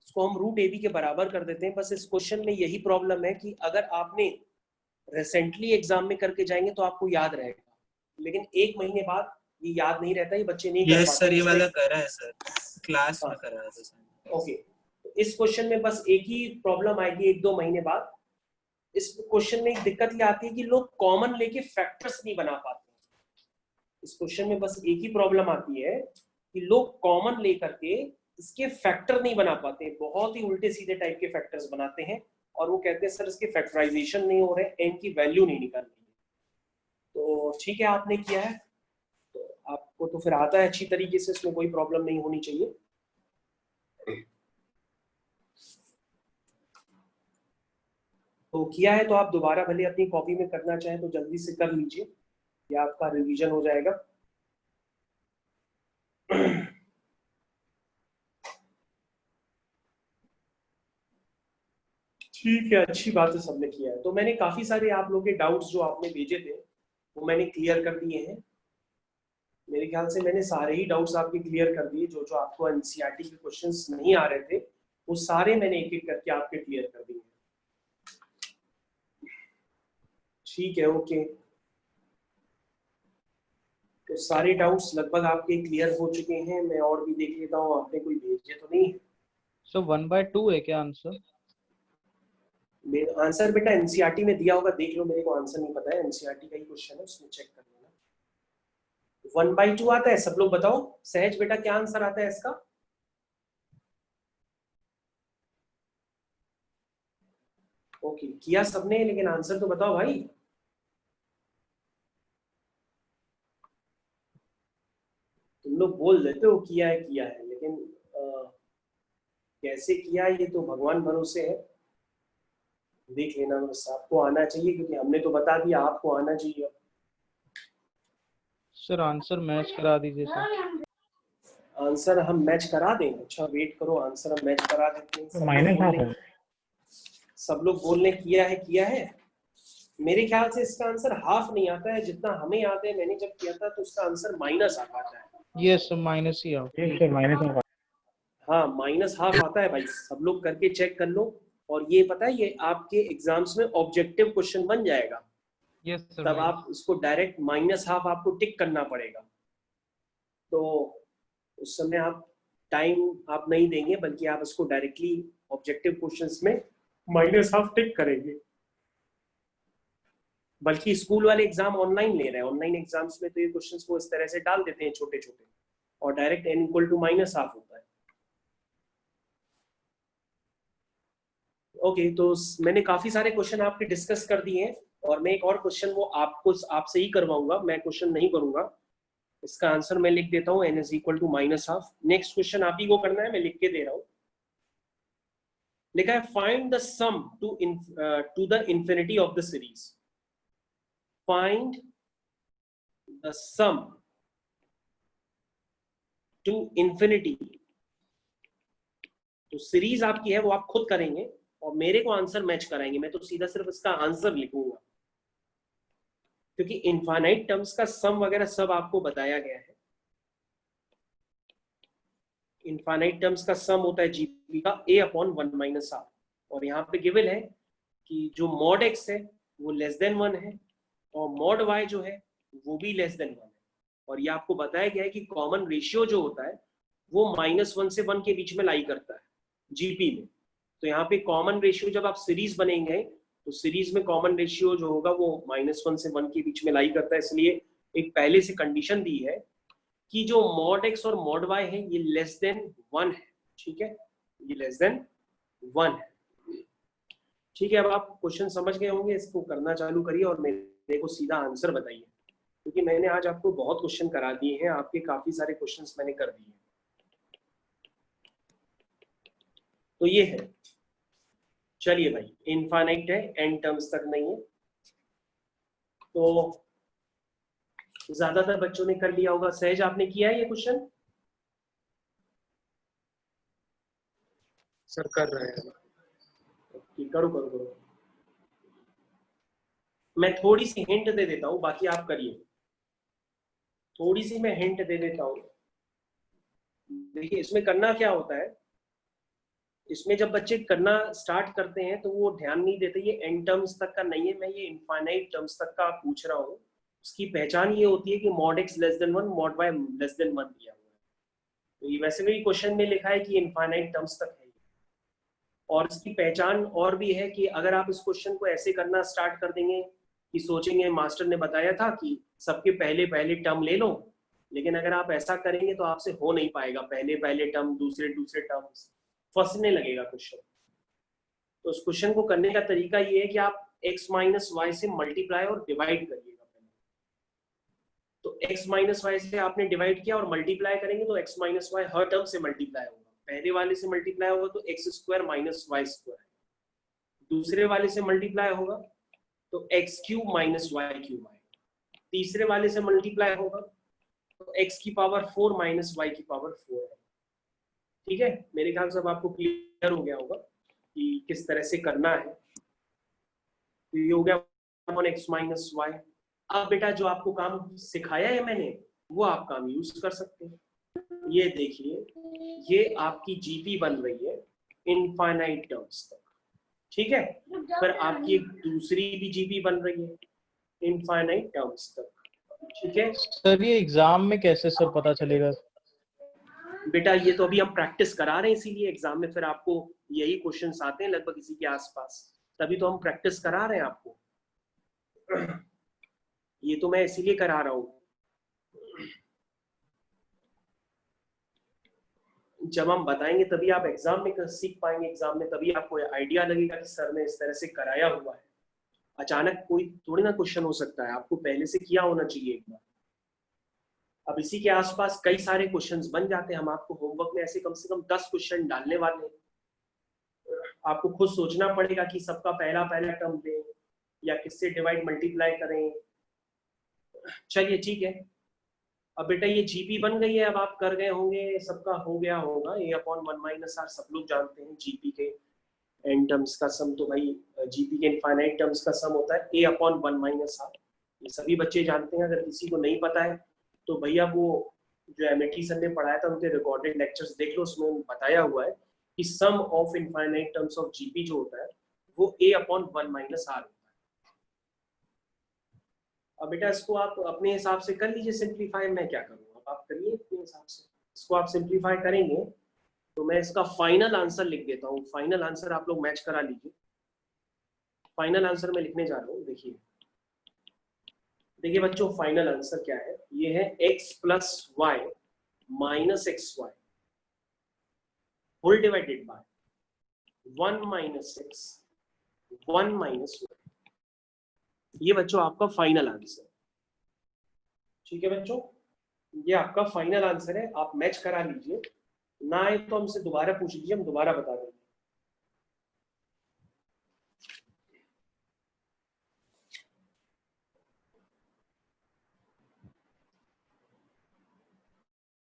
इसको हम √AB के बराबर कर देते हैं। बस इस क्वेश्चन में यही प्रॉब्लम है कि अगर आपने रिसेंटली एग्जाम में करके जाएंगे तो आपको याद रहेगा, लेकिन 1 महीने बाद ये याद नहीं रहता, ये बच्चे नहीं कर पाते। यस सर, ये वाला करा है सर, क्लास में करा था सर। ओके, तो इस क्वेश्चन में बस एक ही प्रॉब्लम आएगी 1-2 महीने बाद। इस क्वेश्चन में एक दिक्कत ये आती है कि लोग कॉमन लेके फैक्टर्स नहीं बना पाते। इस क्वेश्चन में बस एक ही प्रॉब्लम आती है कि लोग कॉमन लेकर के इसके फैक्टर नहीं बना पाते, बहुत ही उल्टे सीधे टाइप के फैक्टर्स बनाते हैं और वो कहते हैं सर इसके फैक्टराइजेशन नहीं हो रहे, n की वैल्यू नहीं निकाल रही। तो ठीक है, आपने किया है तो आपको तो फिर आता है अच्छी तरीके से, इसमें कोई प्रॉब्लम नहीं होनी चाहिए। तो किया है तो आप दोबारा भले अपनी कॉपी में करना चाहें तो जल्दी से कर लीजिए, या आपका रिवीजन हो जाएगा। ठीक है, अच्छी बात है, सबने किया है। तो मैंने काफी सारे आप लोगों के डाउट्स जो आपने भेजे थे वो मैंने क्लियर कर दिए हैं। मेरे ख्याल से मैंने सारे ही डाउट्स आपके क्लियर कर दिए, जो जो आपको एनसीईआरटी के क्वेश्चंस नहीं आ रहे थे वो सारे मैंने एक एक करके आपके क्लियर कर दिए। ठीक है, ओके। तो सारे डाउट्स लगभग आपके क्लियर हो चुके हैं। मैं और भी देख लेता हूँ आपने कोई भेजे तो नहीं। सो 1/2 है क्या आंसर? आंसर बेटा एनसीईआरटी में दिया होगा, देख लो, मेरे को आंसर नहीं पता है। एनसीईआरटी का ही क्वेश्चन है, उसमें चेक कर लेना। 1/2 आता है, सब लोग बताओ। सहज बेटा क्या आंसर आता है इसका? ओके, किया सबने, लेकिन आंसर तो बताओ भाई। तुम लोग बोल देते हो किया है, लेकिन कैसे किया ये तो भगवान भरोसे है। देख लेना, बस आपको आना चाहिए, क्योंकि हमने तो बता दिया, आपको आना चाहिए। सर आंसर मैच करा दीजिए सर। आंसर हम मैच करा दें? अच्छा वेट करो, आंसर हम मैच करा देते हैं। सब लोग बोलने किया है। मेरे ख्याल से इसका आंसर हाफ नहीं आता है जितना हमें आता है। मैंने जब किया था तो उसका आंसर माइनस आ पाता है। यस सर, माइनस ही आओ। हाँ, माइनस हाफ आता है भाई, सब लोग करके चेक कर लो। और ये पता है, ये आपके एग्जाम्स में ऑब्जेक्टिव क्वेश्चन बन जाएगा। Yes sir. तब आप इसको डायरेक्ट माइनस हाफ आपको टिक करना पड़ेगा। तो उस समय आप टाइम आप नहीं देंगे, बल्कि आप इसको डायरेक्टली ऑब्जेक्टिव क्वेश्चंस में माइनस हाफ टिक करेंगे। बल्कि स्कूल वाले एग्जाम ऑनलाइन ले रहे हैं, ऑनलाइन एग्जाम्स में तो ये क्वेश्चंस को इस तरह से डाल देते हैं छोटे छोटे, और डायरेक्ट n = -1/2 होता है। ओके, तो मैंने काफी सारे क्वेश्चन आपके डिस्कस कर दिए हैं, और मैं एक और क्वेश्चन वो आपसे ही करवाऊंगा, मैं क्वेश्चन नहीं करूंगा। इसका आंसर मैं लिख देता हूँ, n = -1/2। नेक्स्ट क्वेश्चन आप ही को करना है, मैं लिख के दे रहा हूँ। लिखा है find the sum to the infinity of the series. Find the sum to infinity. तो सीरीज आपकी है वो आप खुद करेंगे और मेरे को आंसर मैच कराएंगे। मैं तो सीधा सिर्फ इसका आंसर लिखूंगा, क्योंकि इनफाइनाइट टर्म्स का सम वगैरह सब आपको बताया गया है। इनफाइनाइट टर्म्स का सम होता है जीपी का a/1 - r, और यहाँ पे गिवन है कि जो mod x है वो <1 है, और mod y जो है वो भी <1 है। और ये आपको बताया गया है कि कॉमन रेशियो जो होता है वो -1 से 1 के बीच में लाई करता है जीपी में। तो यहाँ पे कॉमन रेशियो जब आप सीरीज बनेंगे तो सीरीज में कॉमन रेशियो जो होगा वो -1 से 1 के बीच में लाई करता है। इसलिए एक पहले से कंडीशन दी है कि जो mod x और mod y है ये <1 है। ठीक है, ये <1 है। ठीक है, अब आप क्वेश्चन समझ गए होंगे, इसको करना चालू करिए और मेरे को सीधा आंसर बताइए, क्योंकि मैंने आज आपको बहुत क्वेश्चन करा दिए हैं, आपके काफी सारे क्वेश्चंस मैंने कर दिए। तो ये है, चलिए भाई, इनफाइनाइट है, एंड टर्म्स तक नहीं है। तो ज्यादातर बच्चों ने कर लिया होगा। सहज आपने किया है ये क्वेश्चन? सर कर रहे हैं। करो करो करो। मैं थोड़ी सी हिंट दे देता हूं, बाकी आप करिए। थोड़ी सी मैं हिंट दे देता हूं। देखिए इसमें करना क्या होता है, इसमें जब बच्चे करना स्टार्ट करते हैं तो वो ध्यान नहीं देते। ये एंड टर्म्स तक का नहीं है, मैं ये इनफाइनाइट टर्म्स तक का पूछ रहा हूँ। उसकी पहचान ये होती है कि mod x <1, mod y <1 दिया हुआ है। तो ये वैसे भी क्वेश्चन में लिखा है कि इनफाइनाइट टर्म्स तक है। और इसकी पहचान और भी है कि अगर आप इस क्वेश्चन को ऐसे करना स्टार्ट कर देंगे कि सोचेंगे मास्टर ने बताया था कि सबके पहले पहले टर्म ले लो, लेकिन अगर आप ऐसा करेंगे तो आपसे हो नहीं पाएगा। पहले पहले टर्म, दूसरे दूसरे टर्म्स, फंसने लगेगा क्वेश्चन। तो उस क्वेश्चन को करने का तरीका ये है कि आप x - y से मल्टीप्लाई और डिवाइड करिएगा। तो x - y से आपने डिवाइड किया और मल्टीप्लाई करेंगे तो x - y हर टर्म से मल्टीप्लाई होगा। पहले वाले से मल्टीप्लाई होगा तो x² - y², दूसरे वाले से मल्टीप्लाई होगा तो x³ - y³, तीसरे वाले से मल्टीप्लाई होगा तो x⁴ - y⁴ है। ठीक है, मेरे ख्याल से अब आपको क्लियर हो गया होगा कि किस तरह से करना है। तो ये हो गया x - y। अब बेटा जो आपको काम सिखाया है मैंने, वो आप काम यूज कर सकते हैं। ये देखिए, ये आपकी जीपी बन रही है इनफाइनाइट टर्म्स तक, ठीक है। पर आपकी एक दूसरी भी जीपी बन रही है इनफाइनाइट टर्म्स तक, ठीक है। सर ये एग्जाम में कैसे सर पता चलेगा? बेटा ये तो अभी हम प्रैक्टिस करा रहे हैं, इसीलिए एग्जाम में फिर आपको यही क्वेश्चंस आते हैं लगभग इसी के आसपास, तभी तो हम प्रैक्टिस करा रहे हैं आपको। ये तो मैं इसीलिए करा रहा हूँ, जब हम बताएंगे तभी आप एग्जाम में सीख पाएंगे, एग्जाम में तभी आपको आइडिया लगेगा कि सर ने इस तरह से कराया हुआ है। अचानक कोई थोड़ी ना क्वेश्चन हो सकता है, आपको पहले से किया होना चाहिए एक बार। अब इसी के आसपास कई सारे क्वेश्चंस बन जाते हैं, हम आपको होमवर्क में ऐसे कम से कम 10 क्वेश्चन डालने वाले हैं। आपको खुद सोचना पड़ेगा कि सबका पहला पहला टर्म दें या किससे डिवाइड मल्टीप्लाई करें। चलिए ठीक है, अब बेटा ये जीपी बन गई है, अब आप कर गए होंगे, सबका हो गया होगा। a/1 - r सब लोग जानते हैं, जीपी के एन टर्म्स का सम तो भाई जीपी के इनफाइनाइट टर्म्स का सम होता है a/1 - r। ये सभी बच्चे जानते हैं। अगर किसी को नहीं पता है तो भैया वो जो एमएटी सर ने पढ़ाया था उनके रिकॉर्डेड लेक्चर्स देख लो, उसमें बताया हुआ है कि sum of infinite terms of GP जो होता है वो a/1 - r होता है। अब बेटा इसको आप अपने हिसाब से कर लीजिए सिंप्लीफाई, मैं क्या करूँ, अब आप करिए अपने हिसाब से। इसको आप सिंप्लीफाई करेंगे तो मैं इसका फाइनल आंसर लिख देता हूँ। फाइनल आंसर आप लोग मैच करा लीजिए। फाइनल आंसर मैं लिखने जा रहा हूँ, देखिए देखिए बच्चों, फाइनल आंसर क्या है, ये है x + y - xy whole divided by 1 - x 1 - y। ये बच्चों आपका फाइनल आंसर, ठीक है बच्चों, ये आपका फाइनल आंसर है। आप मैच करा लीजिए, ना आए तो हमसे दोबारा पूछ लीजिए, हम दोबारा बता देंगे।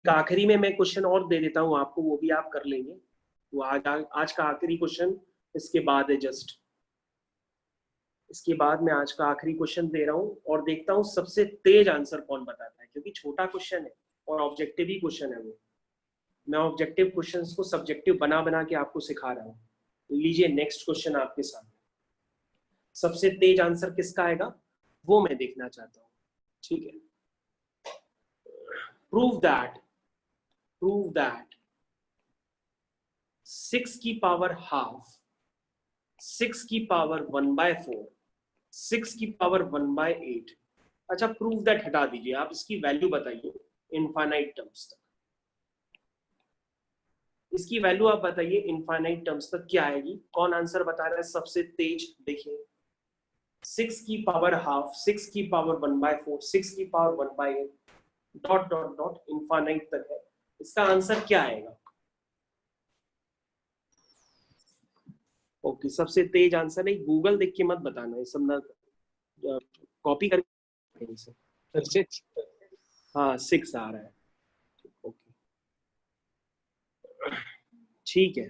आखिरी में मैं क्वेश्चन और दे देता हूं आपको, वो भी आप कर लेंगे। वो आज का आखिरी क्वेश्चन इसके बाद है, जस्ट इसके बाद मैं आज का आखिरी क्वेश्चन दे रहा हूं और देखता हूं सबसे तेज आंसर कौन बताता है, क्योंकि छोटा क्वेश्चन है और ऑब्जेक्टिव ही क्वेश्चन है वो। मैं ऑब्जेक्टिव क्वेश्चंस को सब्जेक्टिव बना बना के आपको सिखा रहा हूँ। लीजिए नेक्स्ट क्वेश्चन आपके सामने, सबसे तेज आंसर किसका आएगा वो मैं देखना चाहता हूँ, ठीक है। प्रूव दैट 6 की पावर हाफ 6 की पावर 1/4 6 की पावर 1/8। अच्छा प्रूव दैट हटा दीजिए, आप इसकी वैल्यू बताइए इनफाइनाइट टर्म्स तक। इसकी वैल्यू आप बताइए इनफाइनाइट टर्म्स तक क्या आएगी। कौन आंसर बता रहा है सबसे तेज, देखिए 6 की पावर हाफ 6 की पावर 1/4 6 की power 1/8 dot dot dot infinite तक है। इसका आंसर क्या आएगा? ओके, सबसे तेज आंसर है, गूगल देख के मत बताना, ये सब ना कॉपी करके से। 6। हाँ 6 आ रहा है, ओके ठीक है।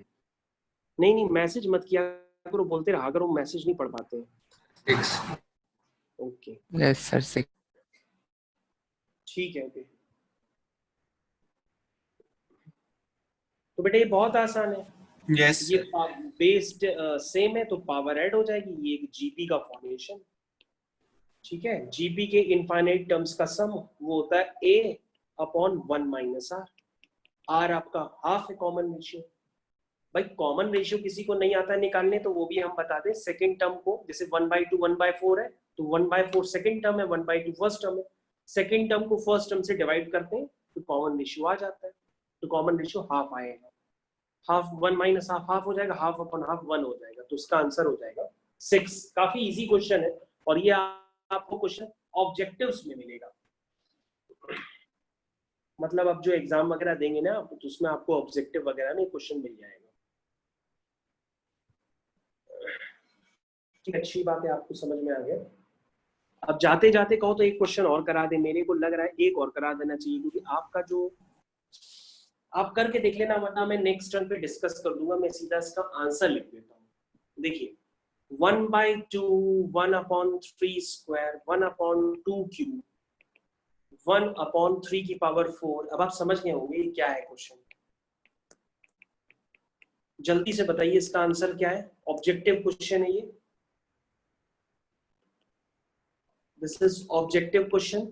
नहीं नहीं मैसेज मत किया करो, बोलते रहा करो, मैसेज नहीं पढ़ पाते हैं। 6 ओके यस सर 6 ठीक है, ओके। तो बेटा ये बहुत आसान है, यस ये सर बेस्ड सेम है तो पावर ऐड हो जाएगी। ये एक जीपी का फॉर्मेशन, ठीक है। जीपी के इनफाइनाइट टर्म्स का सम वो होता है a/1 - r। r आपका हाफ है, कॉमन रेशियो। भाई कॉमन रेशियो किसी को नहीं आता निकालने तो वो भी हम बता दें। सेकंड टर्म को जैसे 1/2 1/4 है तो 1/4 सेकंड टर्म है, 1/2 फर्स्ट टर्म है। सेकंड टर्म को फर्स्ट टर्म से डिवाइड करते हैं तो कॉमन रेशियो आ जाता है, तो कॉमन रेशियो हाफ आएगा। हाफ 1 - हाफ हो जाएगा, हाफ अपॉन हाफ 1 हो जाएगा, तो उसका आंसर हो जाएगा 6। काफी इजी क्वेश्चन है और ये आपको क्वेश्चन ऑब्जेक्टिव्स में मिलेगा। मतलब अब जो एग्जाम वगैरह देंगे ना आप तो उसमें आपको ऑब्जेक्टिव वगैरह में क्वेश्चन मिल जाएगा। ठीक, अच्छी बात है, आपको समझ में आ गया। अब जाते जाते कहो तो एक क्वेश्चन और करा दे, मेरे को लग रहा है एक और करा देना चाहिए, क्योंकि आपका जो आप करके देख लेना, वरना मैं नेक्स्ट टर्न पे डिस्कस कर दूंगा। मैं सीधा इसका आंसर लिख देता हूँ। देखिए 1/2 1/3 स्क्वायर 1/2 क्यूब 1/3 की पावर 4। अब आप समझ गए होंगे ये क्या है क्वेश्चन। जल्दी से बताइए इसका आंसर क्या है। ऑब्जेक्टिव क्वेश्चन है ये, दिस इज ऑब्जेक्टिव क्वेश्चन।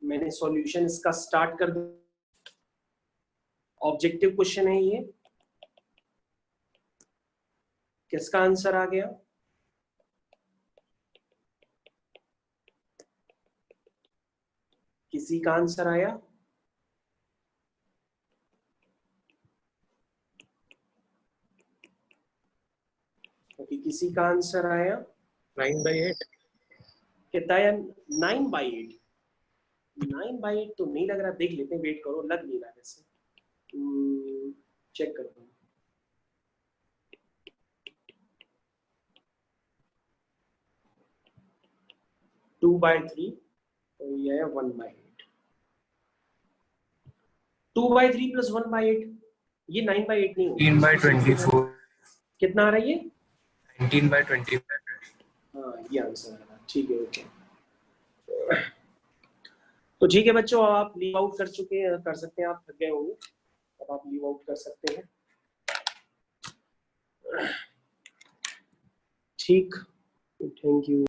मैंने सॉल्यूशन इसका स्टार्ट कर दिया। ऑब्जेक्टिव क्वेश्चन है ये। किसका आंसर आ गया? किसी का आंसर आया? किसी का आंसर आया? 9/8। कितना है? 9/8। 9/8 तो नहीं लग रहा, देख लेते हैं, वेट करो, लग नहीं रहा वैसे। चेक करता हूँ। टू बाई थ्री तो ये है 1/8। 2/3 प्लस 1/8, ये 9/8 नहीं होगा। 19/24। कितना आ रहा है ये? 19/24। हाँ ये आंसर आ रहा। ठीक है, ओके। तो ठीक है बच्चों, आप लीव आउट कर चुके हैं, कर सकते हैं, आप थक गए होंगे, अब आप लीव आउट कर सकते हैं। ठीक, थैंक यू।